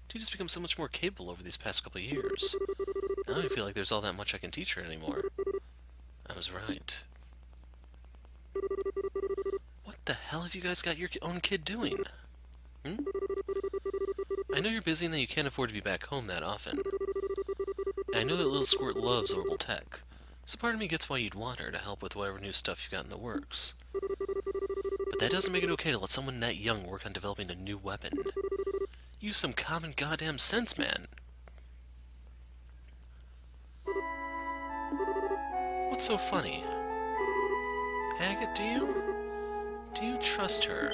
Tita's become so much more capable over these past couple of years. I don't even feel like there's all that much I can teach her anymore. I was right. What the hell have you guys got your own kid doing? I know you're busy and that you can't afford to be back home that often. And I know that little Squirt loves orbital tech, so part of me gets why you'd want her to help with whatever new stuff you've got in the works. But that doesn't make it okay to let someone that young work on developing a new weapon. Use some common goddamn sense, man. What's so funny? Agate, do you trust her?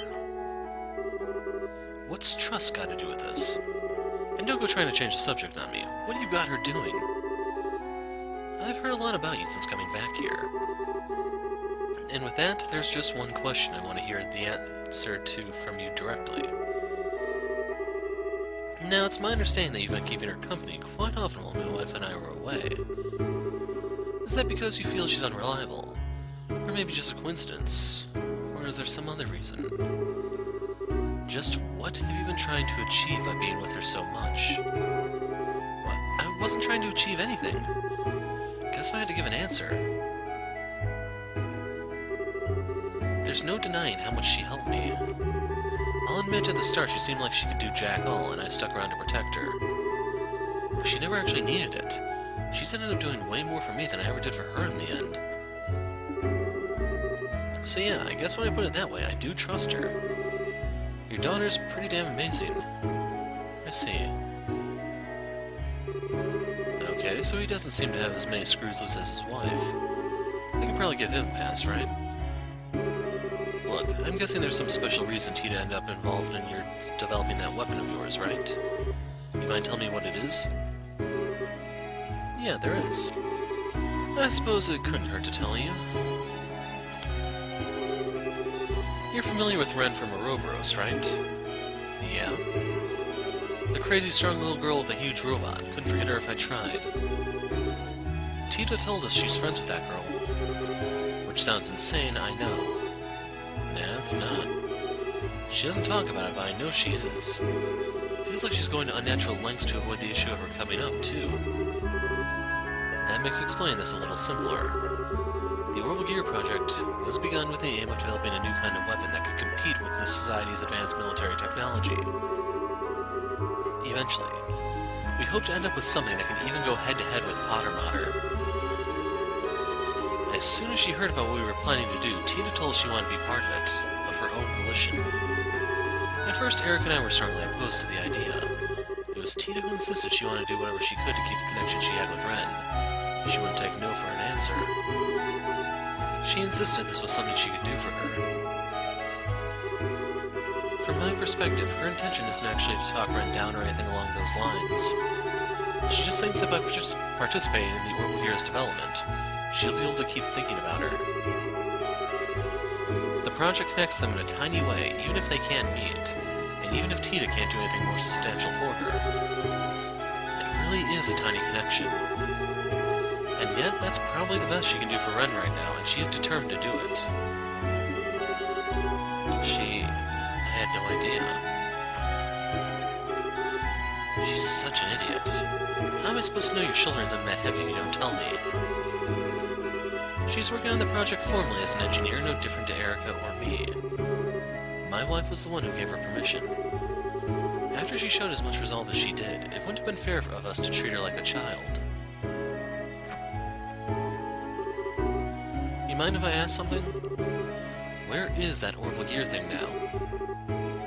What's trust got to do with this? And don't go trying to change the subject on me. What have you got her doing? I've heard a lot about you since coming back here. And with that, there's just one question I want to hear the answer to from you directly. Now, it's my understanding that you've been keeping her company quite often while my wife and I were away. Is that because you feel she's unreliable? Or maybe just a coincidence? Or is there some other reason? Just what have you been trying to achieve by being with her so much? What? I wasn't trying to achieve anything. Guess if I had to give an answer. There's no denying how much she helped me. I'll admit at the start she seemed like she could do jack all, and I stuck around to protect her. But she never actually needed it. She's ended up doing way more for me than I ever did for her in the end. So yeah, I guess when I put it that way, I do trust her. Your daughter's pretty damn amazing. I see. Okay, so he doesn't seem to have as many screws loose as his wife. I can probably give him a pass, right? Look, I'm guessing there's some special reason Tita ended up involved in your developing that weapon of yours, right? You mind telling me what it is? Yeah, there is. I suppose it couldn't hurt to tell you. You're familiar with Ren from Ouroboros, right? Yeah. The crazy strong little girl with a huge robot. Couldn't forget her if I tried. Tita told us she's friends with that girl. Which sounds insane, I know. Nah, it's not. She doesn't talk about it, but I know she is. Feels like she's going to unnatural lengths to avoid the issue of her coming up, too. That makes explaining this a little simpler. The Orbital Gear project was begun with the aim of developing a new kind of weapon that could compete with the Society's advanced military technology. Eventually, we hope to end up with something that can even go head-to-head with Potter Mater. As soon as she heard about what we were planning to do, Tita told us she wanted to be part of it, of her own volition. At first, Eric and I were strongly opposed to the idea. It was Tita who insisted she wanted to do whatever she could to keep the connection she had with Ren. She wouldn't take no for an answer. She insisted this was something she could do for her. From my perspective, her intention isn't actually to talk Ren down or anything along those lines. She just thinks that by participating in the Orbital Gear's development, she'll be able to keep thinking about her. The project connects them in a tiny way, even if they can't meet, and even if Tita can't do anything more substantial for her. It really is a tiny connection. And yet, that's probably the best she can do for Ren right now, and she's determined to do it. She had no idea. She's such an idiot. How am I supposed to know your shoulder isn't that heavy if you don't tell me? She's working on the project formally as an engineer, no different to Erica or me. My wife was the one who gave her permission. After she showed as much resolve as she did, it wouldn't have been fair of us to treat her like a child. You mind if I ask something? Where is that Orbital Gear thing now?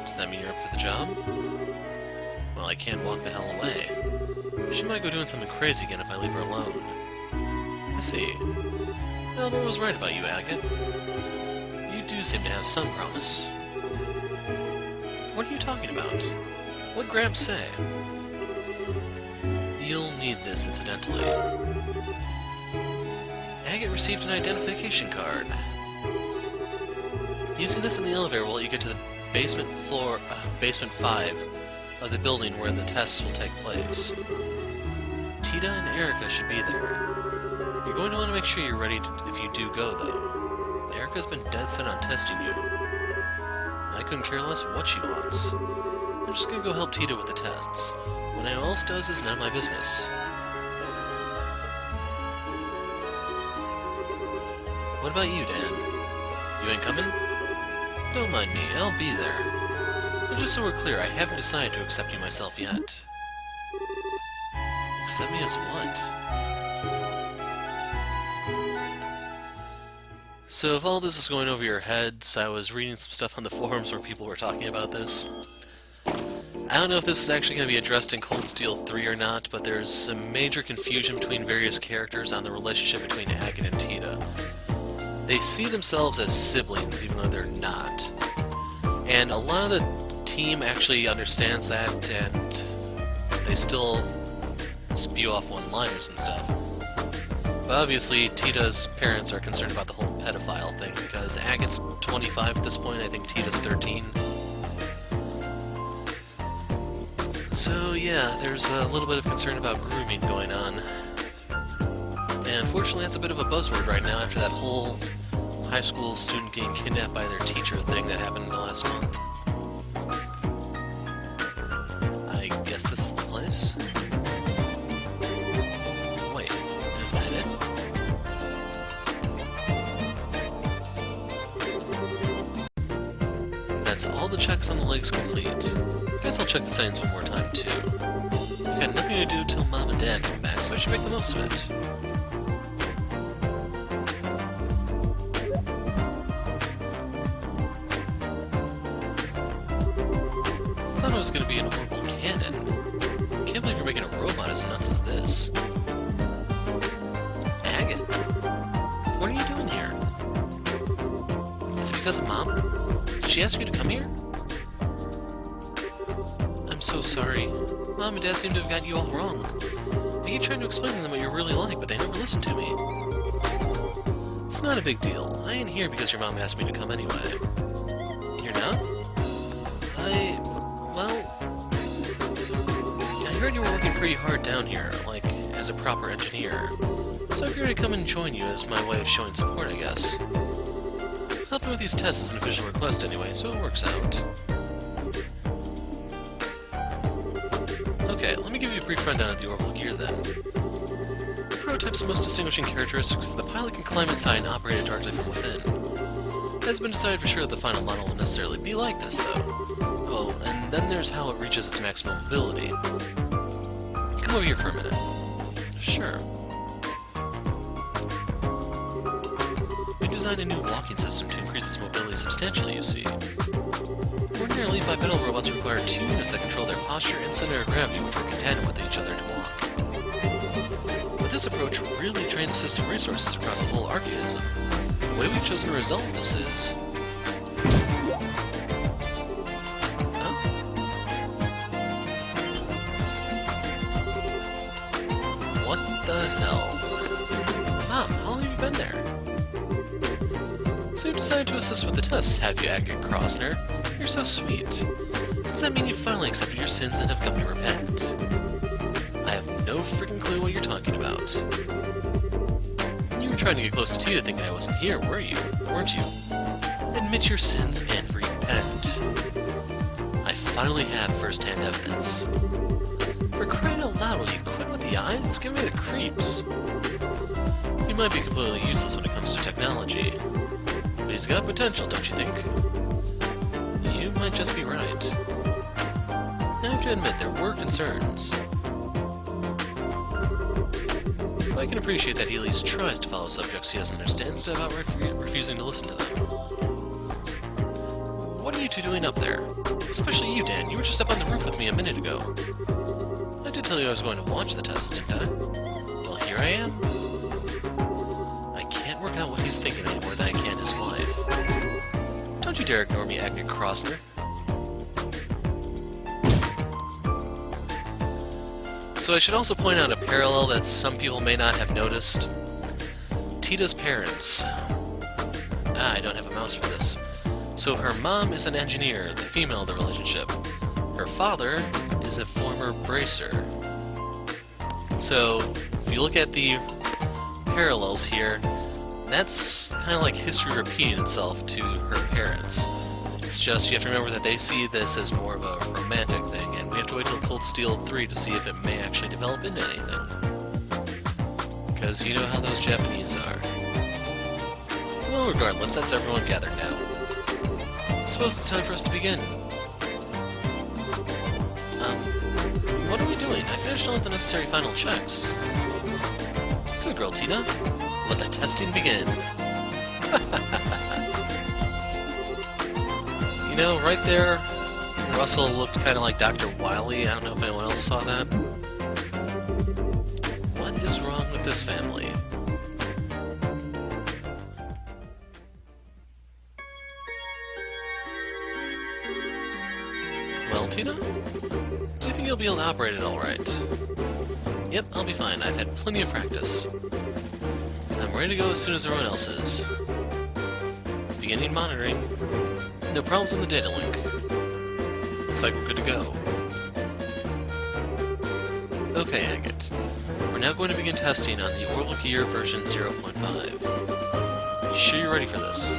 Does that mean you're up for the job? Well, I can't walk the hell away. She might go doing something crazy again if I leave her alone. I see. Albert was right about you, Agate. You do seem to have some promise. What are you talking about? What'd Gramps say? you'll need this, incidentally. Agate received an identification card. Using this in the elevator will let you get to the basement 5 of the building where the tests will take place. Tita and Erica should be there. You're going to want to make sure you're ready if you do go, though. Erica's been dead set on testing you. I couldn't care less what she wants. I'm just gonna go help Tita with the tests. What anyone else does is none of my business. What about you, Dan? You ain't coming? Don't mind me, I'll be there. But just so we're clear, I haven't decided to accept you myself yet. Accept me as what? So if all this is going over your heads, I was reading some stuff on the forums where people were talking about this. I don't know if this is actually going to be addressed in Cold Steel 3 or not, but there's some major confusion between various characters on the relationship between Agate and Tita. They see themselves as siblings, even though they're not. And a lot of the team actually understands that, and they still spew off one-liners and stuff. But obviously, Tita's parents are concerned about the whole pedophile thing, because Agate's 25 at this point, I think Tita's 13. So yeah, there's a little bit of concern about grooming going on. And unfortunately that's a bit of a buzzword right now after that whole high school student getting kidnapped by their teacher thing that happened in the last month. I guess this is the place? Wait, is that it? That's all the checks on the legs complete. Guess I'll check the signs one more time, too. I've got nothing to do till Mom and Dad come back, so I should make the most of it. Thought it was going to be an orbital cannon. Can't believe you're making a robot as nuts as this. Agate, what are you doing here? Is it because of Mom? Did she ask you to come here? I'm so sorry. Mom and Dad seem to have got you all wrong. I keep trying to explain to them what you're really like, but they never listen to me. It's not a big deal. I ain't here because your mom asked me to come anyway. You're not? I heard you were working pretty hard down here, like, as a proper engineer. So I figured I'd come and join you as my way of showing support, I guess. Helping with these tests is an official request anyway, so it works out. Okay, let me give you a brief rundown of the orbital gear then. The prototype's most distinguishing characteristic is that the pilot can climb inside and operate it directly from within. It hasn't been decided for sure that the final model will necessarily be like this, though. Oh, and then there's how it reaches its maximum mobility. Come over here for a minute. Sure. We designed a new walking system to increase its mobility substantially, you see. Ordinarily, bipedal robots require two units that control their posture and center of gravity, which work in tandem with each other to walk. But this approach really drains system resources across the whole archaism. The way we've chosen to resolve this is... Huh? What the hell? Mom, how long have you been there? So you've decided to assist with the tests, have you, Agate Crossner? You're so sweet. Does that mean you finally accepted your sins and have come to repent? I have no freaking clue what you're talking about. You were trying to get close to Tita thinking I wasn't here, weren't you? Admit your sins and repent. I finally have first-hand evidence. For crying out loud, will you quit with the eyes? It's giving me the creeps. He might be completely useless when it comes to technology. But he's got potential, don't you think? You might just be right. I have to admit, there were concerns. I can appreciate that he at least tries to follow subjects he doesn't understand instead of outright refusing to listen to them. What are you two doing up there? Especially you, Dan. You were just up on the roof with me a minute ago. I did tell you I was going to watch the test, didn't I? Well, here I am. I can't work out what he's thinking any more than I can his wife. Don't you dare ignore me, Agate Crossner. So I should also point out a parallel that some people may not have noticed. Tita's parents. I don't have a mouse for this. So her mom is an engineer, the female of the relationship. Her father is a former bracer. So, if you look at the parallels here, that's kind of like history repeating itself to her parents. It's just, you have to remember that they see this as more of a romantic thing, and we have to wait till Cold Steel 3 to see if it may actually develop into anything. Because you know how those Japanese are. Well, regardless, that's everyone gathered now. I suppose it's time for us to begin. What are we doing? I finished all of the necessary final checks. Good girl, Tina. Let the testing begin. You know, right there, Russell looked kind of like Dr. Wily. I don't know if anyone else saw that. What is wrong with this family? Well, Tina? Do you think you'll be able to operate it all right? Yep, I'll be fine. I've had plenty of practice. I'm ready to go as soon as everyone else is. Beginning monitoring. No problems on the data link. Looks like we're good to go. Okay, Agate. We're now going to begin testing on the Orbital Gear version 0.5. You sure you're ready for this?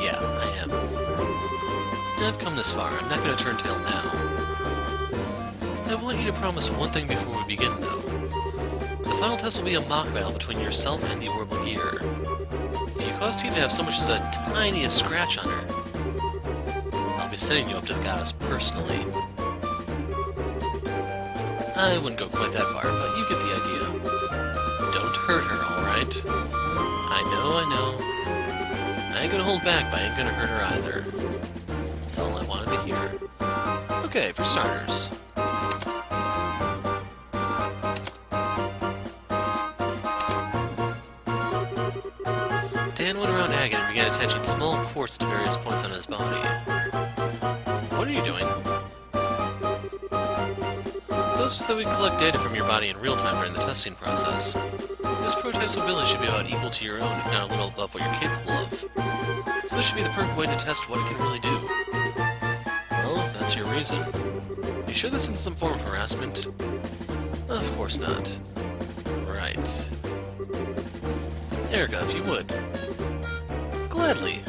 Yeah, I am. I've come this far. I'm not going to turn tail now. I want you to promise one thing before we begin, though. The final test will be a mock battle between yourself and the Orbital Gear. If you cause Tina to have so much as a tiniest scratch on her, I'll be sending you up to the goddess personally. I wouldn't go quite that far, but you get the idea. Don't hurt her, alright? I know. I ain't gonna hold back, but I ain't gonna hurt her either. That's all I wanted to hear. Okay, for starters. Dan went around Agate and began attaching small quartz to various points on his body. What are you doing? Those so that we can collect data from your body in real time during the testing process. This prototype's ability should be about equal to your own, if not a little above what you're capable of. So this should be the perfect way to test what it can really do. Well, if that's your reason. You sure this isn't some form of harassment? Of course not. Right. Erica, if you would. Gladly.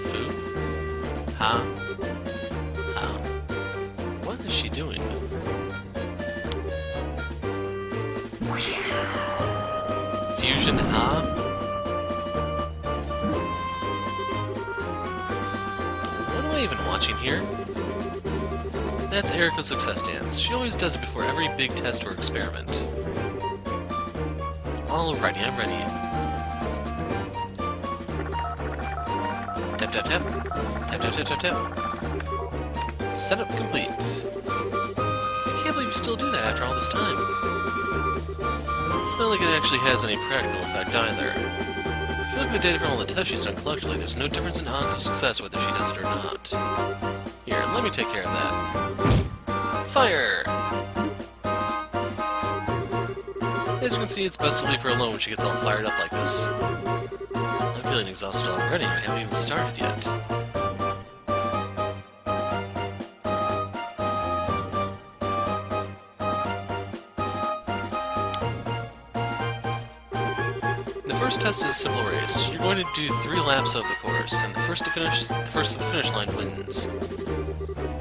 Fu? Ha? How? What is she doing? Fusion Ha? What am I even watching here? That's Erica's success dance. She always does it before every big test or experiment. Alrighty, I'm ready. Tap, tap, tap. Tap, tap, tap, tap, tap. Setup complete. I can't believe you still do that after all this time. It's not like it actually has any practical effect either. If you look at the data from all the tests she's done collectively, there's no difference in odds of success whether she does it or not. Here, let me take care of that. Fire! As you can see, it's best to leave her alone when she gets all fired up like this. I'm feeling exhausted already, and we haven't even started yet. The first test is a simple race. You're going to do 3 laps of the course, and the first to the finish line wins.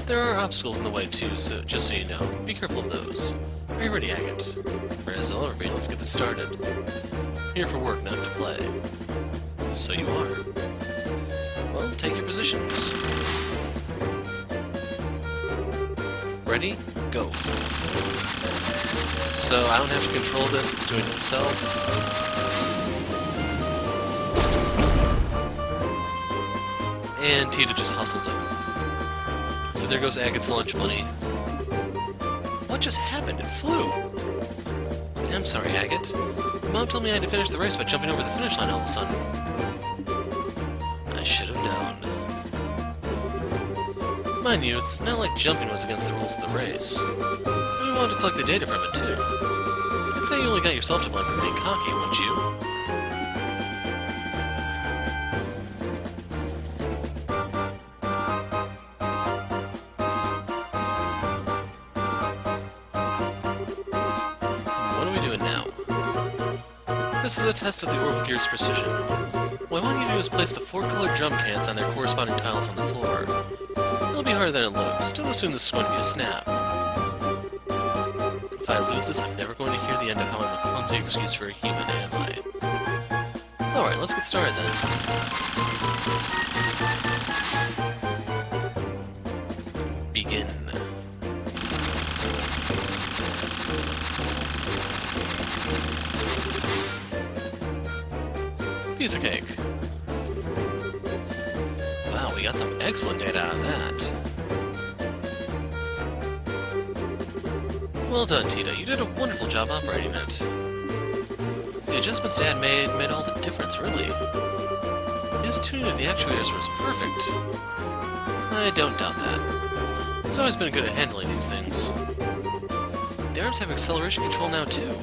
There are obstacles in the way too, so just so you know, be careful of those. Are you ready, Agate? Or as I'll ever be, let's get this started. Here for work, not to play. So you are. Well, take your positions. Ready? Go. So I don't have to control this, it's doing it itself. And Tita just hustled him. So there goes Agate's lunch money. What just happened? It flew! I'm sorry, Agate. Mom told me I had to finish the race by jumping over the finish line all of a sudden. I should have known. Mind you, it's not like jumping was against the rules of the race. And we wanted to collect the data from it, too. I'd say you only got yourself to blame for being cocky, wouldn't you? What are we doing now? This is a test of the orbital gear's precision. What I want you to do is place the 4 colored drum cans on their corresponding tiles on the floor. It'll be harder than it looks. Don't assume this is going to be a snap. If I lose this, I'm never going to hear the end of how I'm a clumsy excuse for a human, am I? Alright, let's get started then. Begin. Piece of cake. Wow, we got some excellent data out of that. Well done, Tita. You did a wonderful job operating it. The adjustments Dad made all the difference, really. His tuning of the actuators was perfect. I don't doubt that. He's always been good at handling these things. The arms have acceleration control now, too.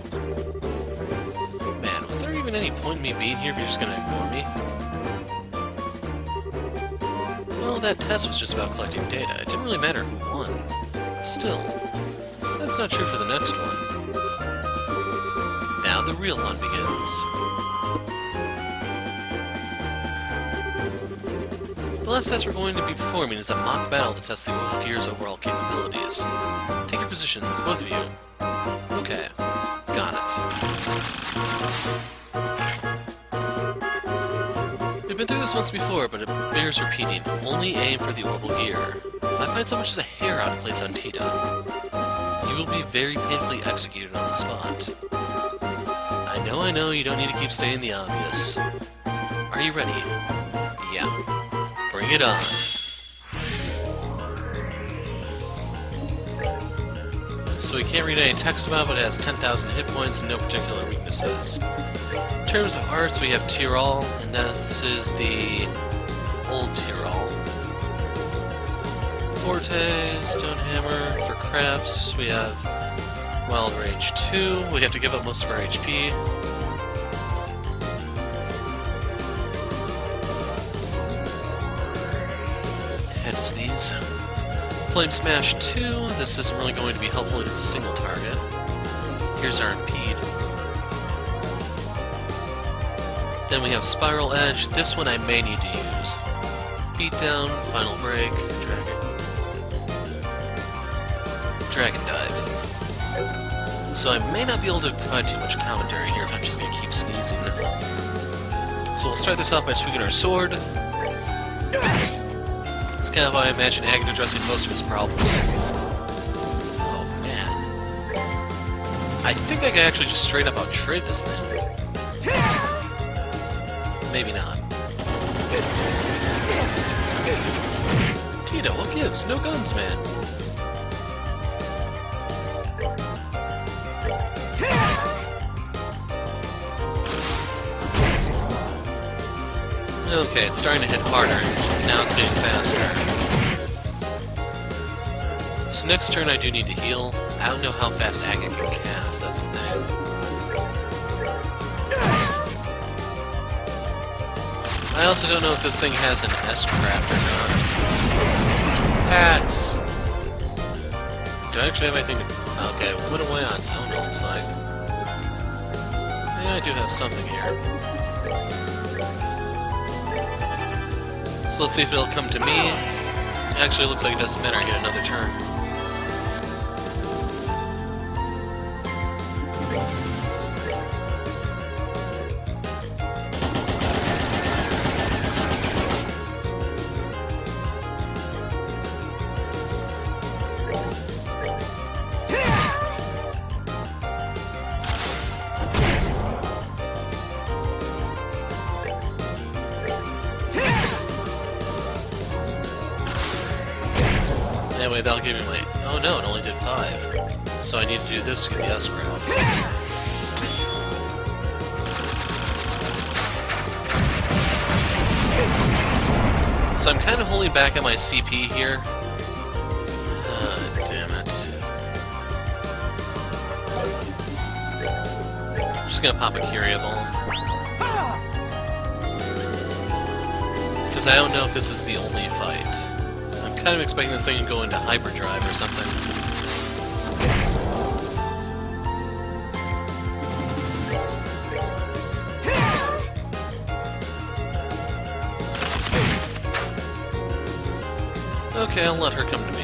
Man, was there even any point in me being here if you're just gonna ignore me? Well, that test was just about collecting data. It didn't really matter who won. Still, that's not true for the next one. Now the real fun begins. The last test we're going to be performing is a mock battle to test the orbital gear's overall capabilities. Take your positions, both of you. Okay, got it. We've been through this once before, but it bears repeating. Only aim for the orbital gear. If I find so much as a hair out of place on Tita, you will be very painfully executed on the spot. I know, you don't need to keep stating the obvious. Are you ready? Yeah. Bring it on. So we can't read any text about, but it has 10,000 hit points and no particular weaknesses. In terms of arts, we have Tyrol, and this is the old Tyrol. Forte, Stonehammer. For crafts, we have Wild Rage 2. We have to give up most of our HP. Had to sneeze. Flame Smash 2. This isn't really going to be helpful if it's a single target. Here's our Impede. Then we have Spiral Edge. This one I may need to use. Beatdown, Final Break, Dragon Dive. So I may not be able to provide too much commentary here if I'm just going to keep sneezing. So we'll start this off by swinging our sword. It's kind of how I imagine Agate addressing most of his problems. Oh man. I think I can actually just straight up out-trade this thing. Maybe not. Tito, what gives? No guns, man. Okay, it's starting to hit harder. Now it's getting faster. So next turn I do need to heal. I don't know how fast Agate can cast, that's the thing. I also don't know if this thing has an S-craft or not. Axe! Do I actually have anything to... Okay, limit away on stone, it looks like. Yeah, I do have something here. So let's see if it'll come to me. Actually, it looks like it doesn't matter, I get another turn. Anyway, that'll give me my... Oh no, it only did 5. So I need to do this to get the S-craft. So I'm kind of holding back on my CP here. just gonna pop a Curia Ball. Because I don't know if this is the only fight. I'm kind of expecting this thing to go into hyperdrive or something. Okay, I'll let her come to me.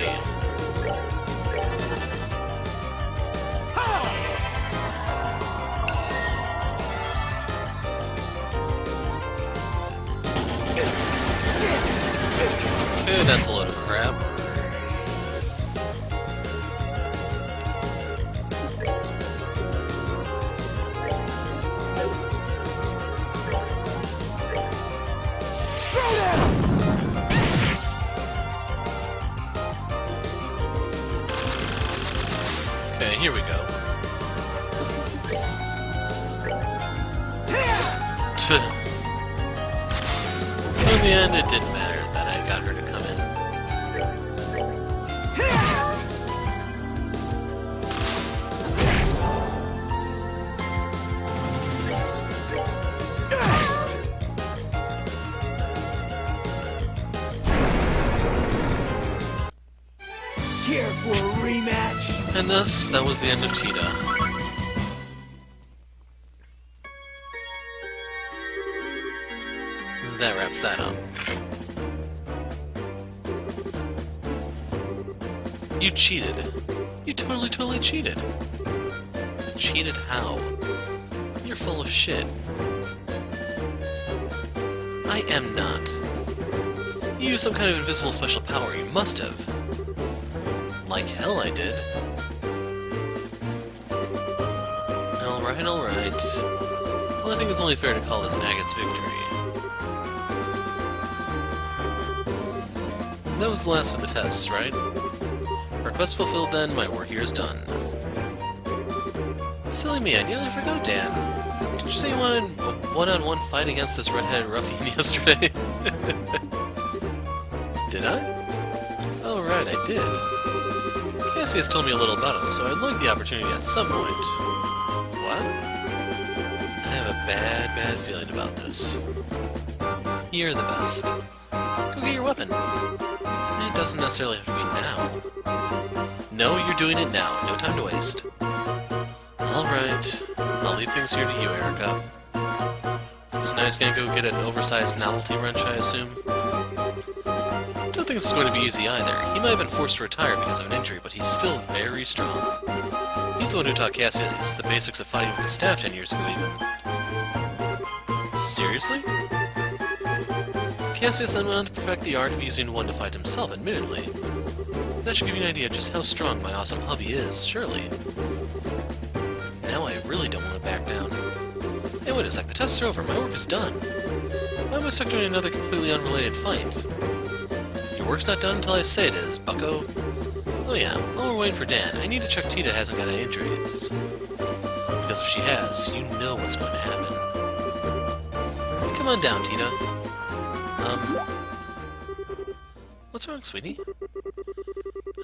Okay, that's a load of crap. Okay, here we go. So in the end, it didn't matter that I got her to come in. Care for a rematch? And thus, that was the end of Tita. That wraps that up. You cheated. You totally cheated. Cheated how? You're full of shit. I am not. You used some kind of invisible special power. You must have. Like hell I did. Alright, alright. Well, I think it's only fair to call this Agate's victory. That was the last of the tests, right? Our quest fulfilled then, my work here is done. Silly me, I nearly forgot, Dan. Did you say you wanted a one-on-one fight against this red-headed ruffian yesterday? Did I? Oh, right, I did. Cassius told me a little about him, so I'd like the opportunity at some point. What? I have a bad feeling about this. You're the best. Go get your weapon. It doesn't necessarily have to be now. No, you're doing it now. No time to waste. Alright. I'll leave things here to you, Erica. So now he's gonna go get an oversized novelty wrench, I assume? Don't think this is going to be easy either. He might have been forced to retire because of an injury, but he's still very strong. He's the one who taught Cassius the basics of fighting with the staff 10 years ago, even. Seriously? Cassius then went on to perfect the art of using one to fight himself, admittedly. That should give you an idea of just how strong my awesome hubby is, surely. Now I really don't want to back down. Hey, wait a sec, the tests are over, my work is done. Why am I stuck doing another completely unrelated fight? Your work's not done until I say it is, bucko. Oh yeah, while we're waiting for Dan, I need to check Tita hasn't got any injuries. Because if she has, you know what's going to happen. Come on down, Tita. What's wrong, sweetie?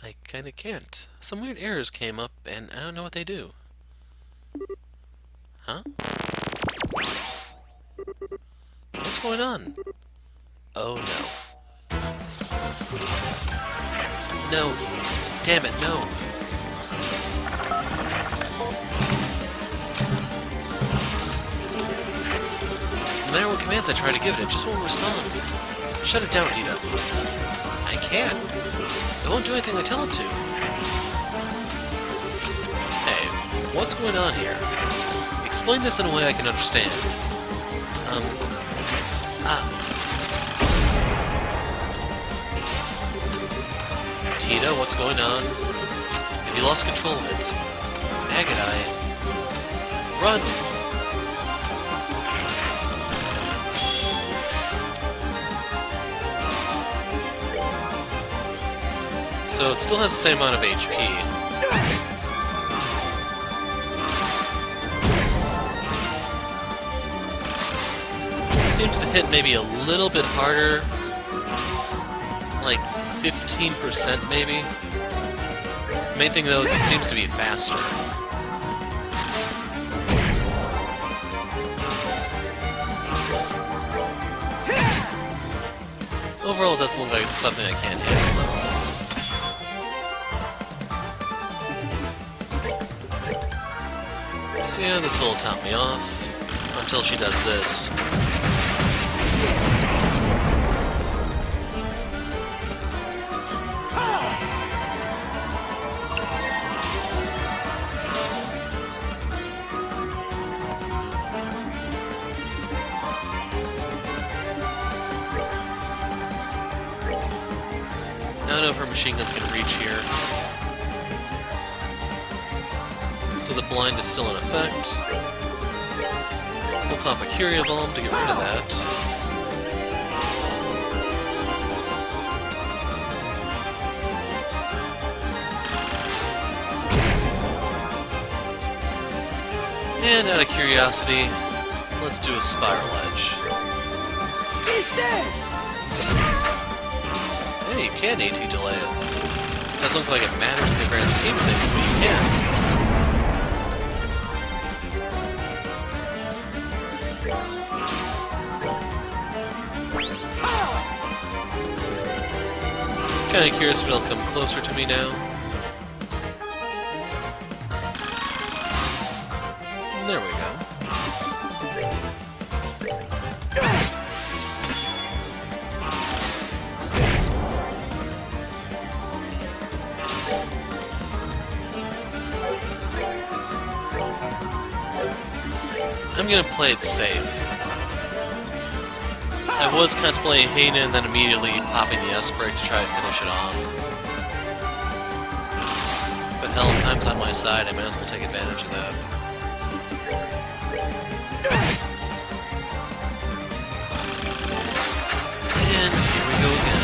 I kinda can't. Some weird errors came up, and I don't know what they do. Huh? What's going on? Oh no. No. Damn it, no. No matter what commands I try to give it, it just won't respond. Shut it down, Tita. I can't. It won't do anything I tell it to. Hey, what's going on here? Explain this in a way I can understand. Tita, what's going on? Have you lost control of it? Agate, run! So it still has the same amount of HP. Seems to hit maybe a little bit harder, like 15% maybe. Main thing though is it seems to be faster. Overall, it doesn't look like it's something I can't handle, though. So yeah, this will top me off until she does this. I don't know if her machine gun's gonna reach here. So the blind is still in effect. We'll pop a Curia Bomb to get rid of that. And out of curiosity, let's do a Spiral Edge. Eat this! Hey, you can AT delay it. Doesn't look like it matters in the grand scheme of things, but you can. Kinda curious if it'll come closer to me now. There we go. I'm gonna play it safe. I was contemplating Hayden and then immediately popping the S-Break to try to finish it off. But hell, time's on my side, I might as well take advantage of that. And here we go again.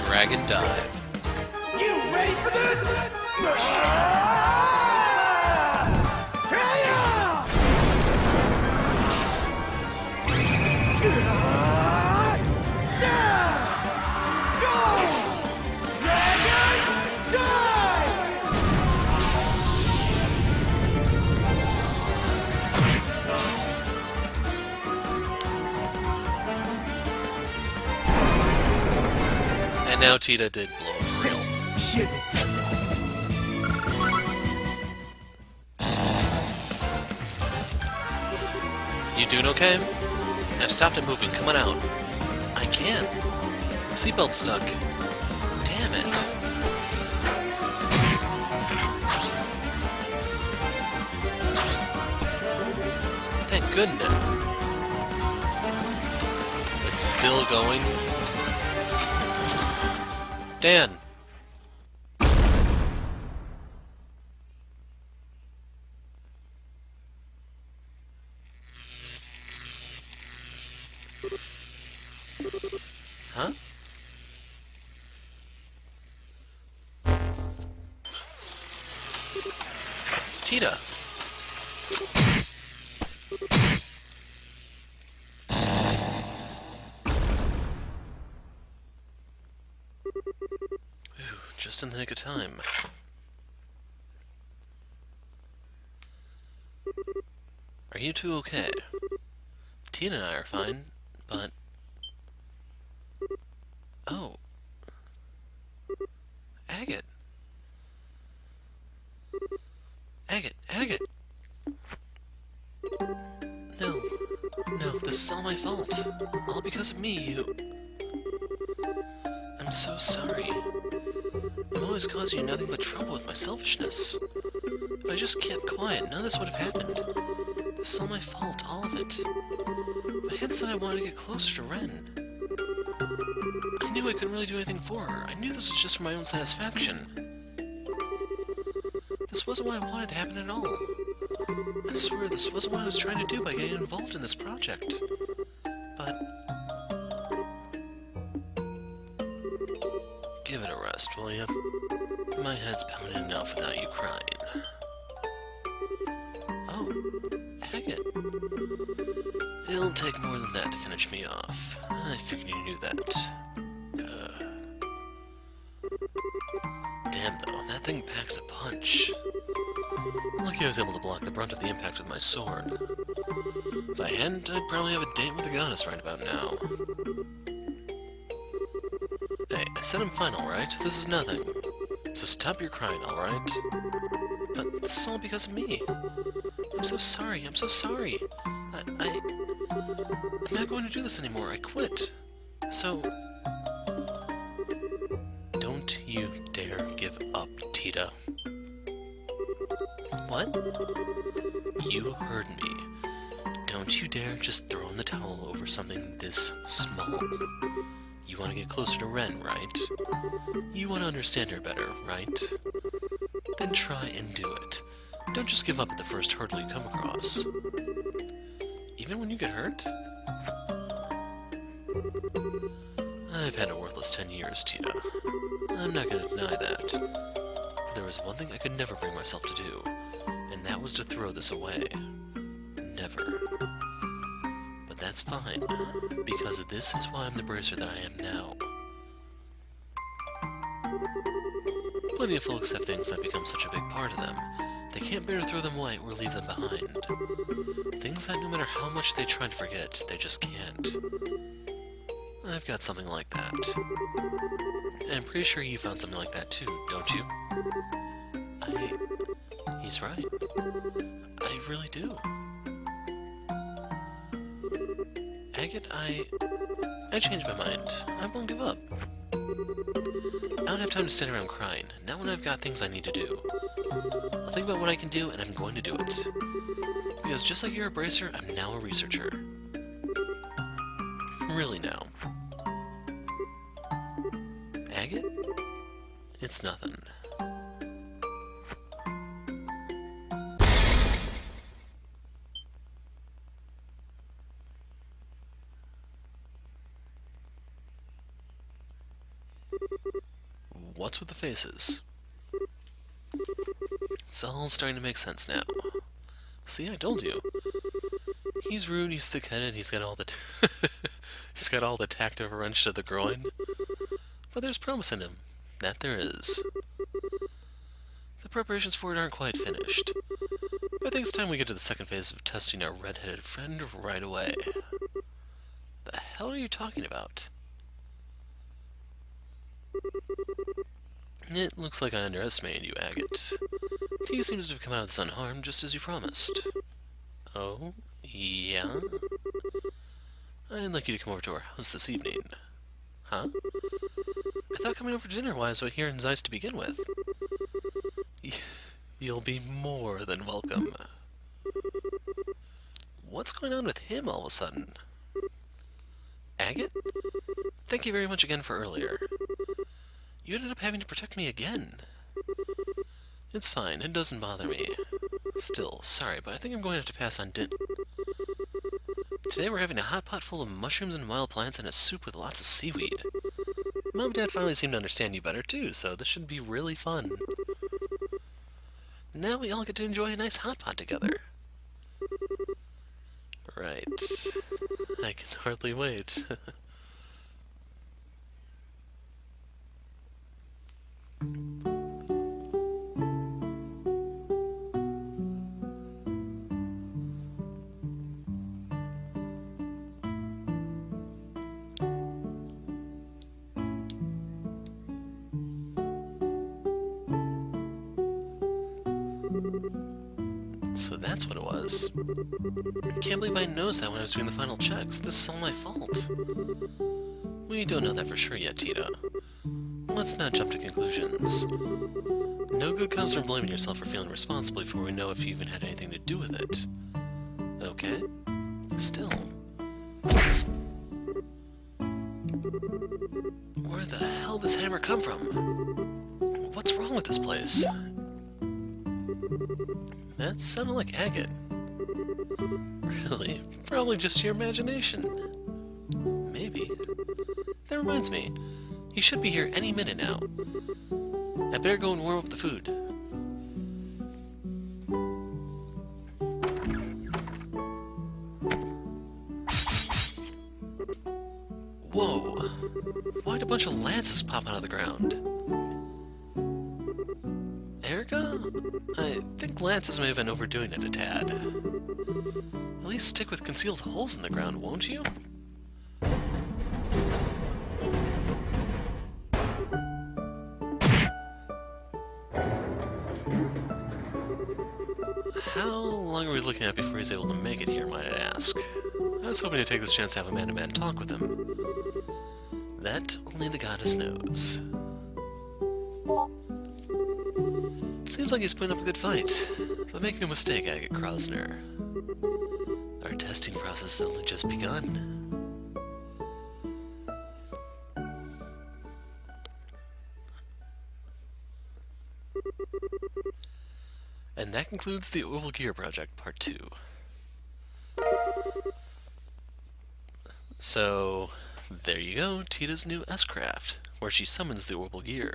Dragon Dive. You ready for this? And now Tita did blow up for real. Shouldn't have done You doing okay? I've stopped it moving, come on out. I can. The seatbelt's stuck. Damn it. Thank goodness. It's still going. Dan. Huh? Tita. Just in the nick of time. Are you two okay? Tina and I are fine, but... Oh. Agate. Agate! No. No, this is all my fault. All because of me, you... I'm so sorry. I'm always causing you nothing but trouble with my selfishness. If I just kept quiet, none of this would have happened. This is all my fault, all of it. If I hadn't said I wanted to get closer to Ren. I knew I couldn't really do anything for her. I knew this was just for my own satisfaction. This wasn't what I wanted to happen at all. I swear this wasn't what I was trying to do by getting involved in this project. But... give it a rest, will you? My head's pounding enough without you crying. Oh, Agate. It'll take more than that to finish me off. I figured you knew that. Damn though, that thing packs a punch. Lucky I was able to block the brunt of the impact with my sword. If I hadn't, I'd probably have a date with the goddess right about now. Hey, I said I'm fine, alright? This is nothing. So stop your crying, alright? But this is all because of me. I'm so sorry, I'm so sorry. I'm not going to do this anymore, I quit. So... don't you dare give up, Tita. What? You heard me. Don't you dare just throw in the towel over something this small. You want to get closer to Ren, right? You want to understand her better, right? Then try and do it. Don't just give up at the first hurdle you come across. Even when you get hurt? I've had a worthless 10 years, Tita. I'm not gonna deny that. But there was one thing I could never bring myself to do, and that was to throw this away. Never. But that's fine, because this is why I'm the bracer that I am now. Plenty of folks have things that become such a big part of them, they can't bear to throw them away or leave them behind. Things that no matter how much they try to forget, they just can't. I've got something like that. And I'm pretty sure you found something like that too, don't you? He's right. I really do. Agate, I changed my mind. I won't give up. I don't have time to sit around crying, not when I've got things I need to do. I'll think about what I can do, and I'm going to do it. Because just like you're a bracer, I'm now a researcher. Really now. Agate? It's nothing. What's with the faces? It's all starting to make sense now. See, I told you. He's rude, he's thick-headed, he's got all the he's got all the tact of a wrench to the groin. But there's promise in him. That there is. The preparations for it aren't quite finished. But I think it's time we get to the second phase of testing our red-headed friend right away. The hell are you talking about? It looks like I underestimated you, Agate. He seems to have come out of this unharmed, just as you promised. Oh, yeah? I'd like you to come over to our house this evening. Huh? I thought coming over to dinner was what here in Zeiss to begin with. You'll be more than welcome. What's going on with him all of a sudden? Agate? Thank you very much again for earlier. You ended up having to protect me again. It's fine, it doesn't bother me. Still, sorry, but I think I'm going to have to pass on Today we're having a hot pot full of mushrooms and wild plants and a soup with lots of seaweed. Mom and Dad finally seem to understand you better too, so this should be really fun. Now we all get to enjoy a nice hot pot together. Right. I can hardly wait. So that's what it was. Can't believe I noticed that when I was doing the final checks. This is all my fault. We don't know that for sure yet, Tita. Let's not jump to conclusions. No good comes from blaming yourself for feeling responsible before we know if you even had anything to do with it. Okay? Still. Where the hell did this hammer come from? What's wrong with this place? That sounded like agate. Really? Probably just your imagination. Maybe. That reminds me. He should be here any minute now. I better go and warm up the food. Whoa! Why'd a bunch of lances pop out of the ground? Erica? I think lances may have been overdoing it a tad. At least stick with concealed holes in the ground, won't you? How long are we looking at before he's able to make it here, might I ask? I was hoping to take this chance to have a man-to-man talk with him. That only the goddess knows. Seems like he's putting up a good fight, but make no mistake, Agate Krosner. Our testing process has only just begun. And that concludes the Oval Gear Project Part 2. So, there you go, Tita's new S-Craft, where she summons the Orbital Gear.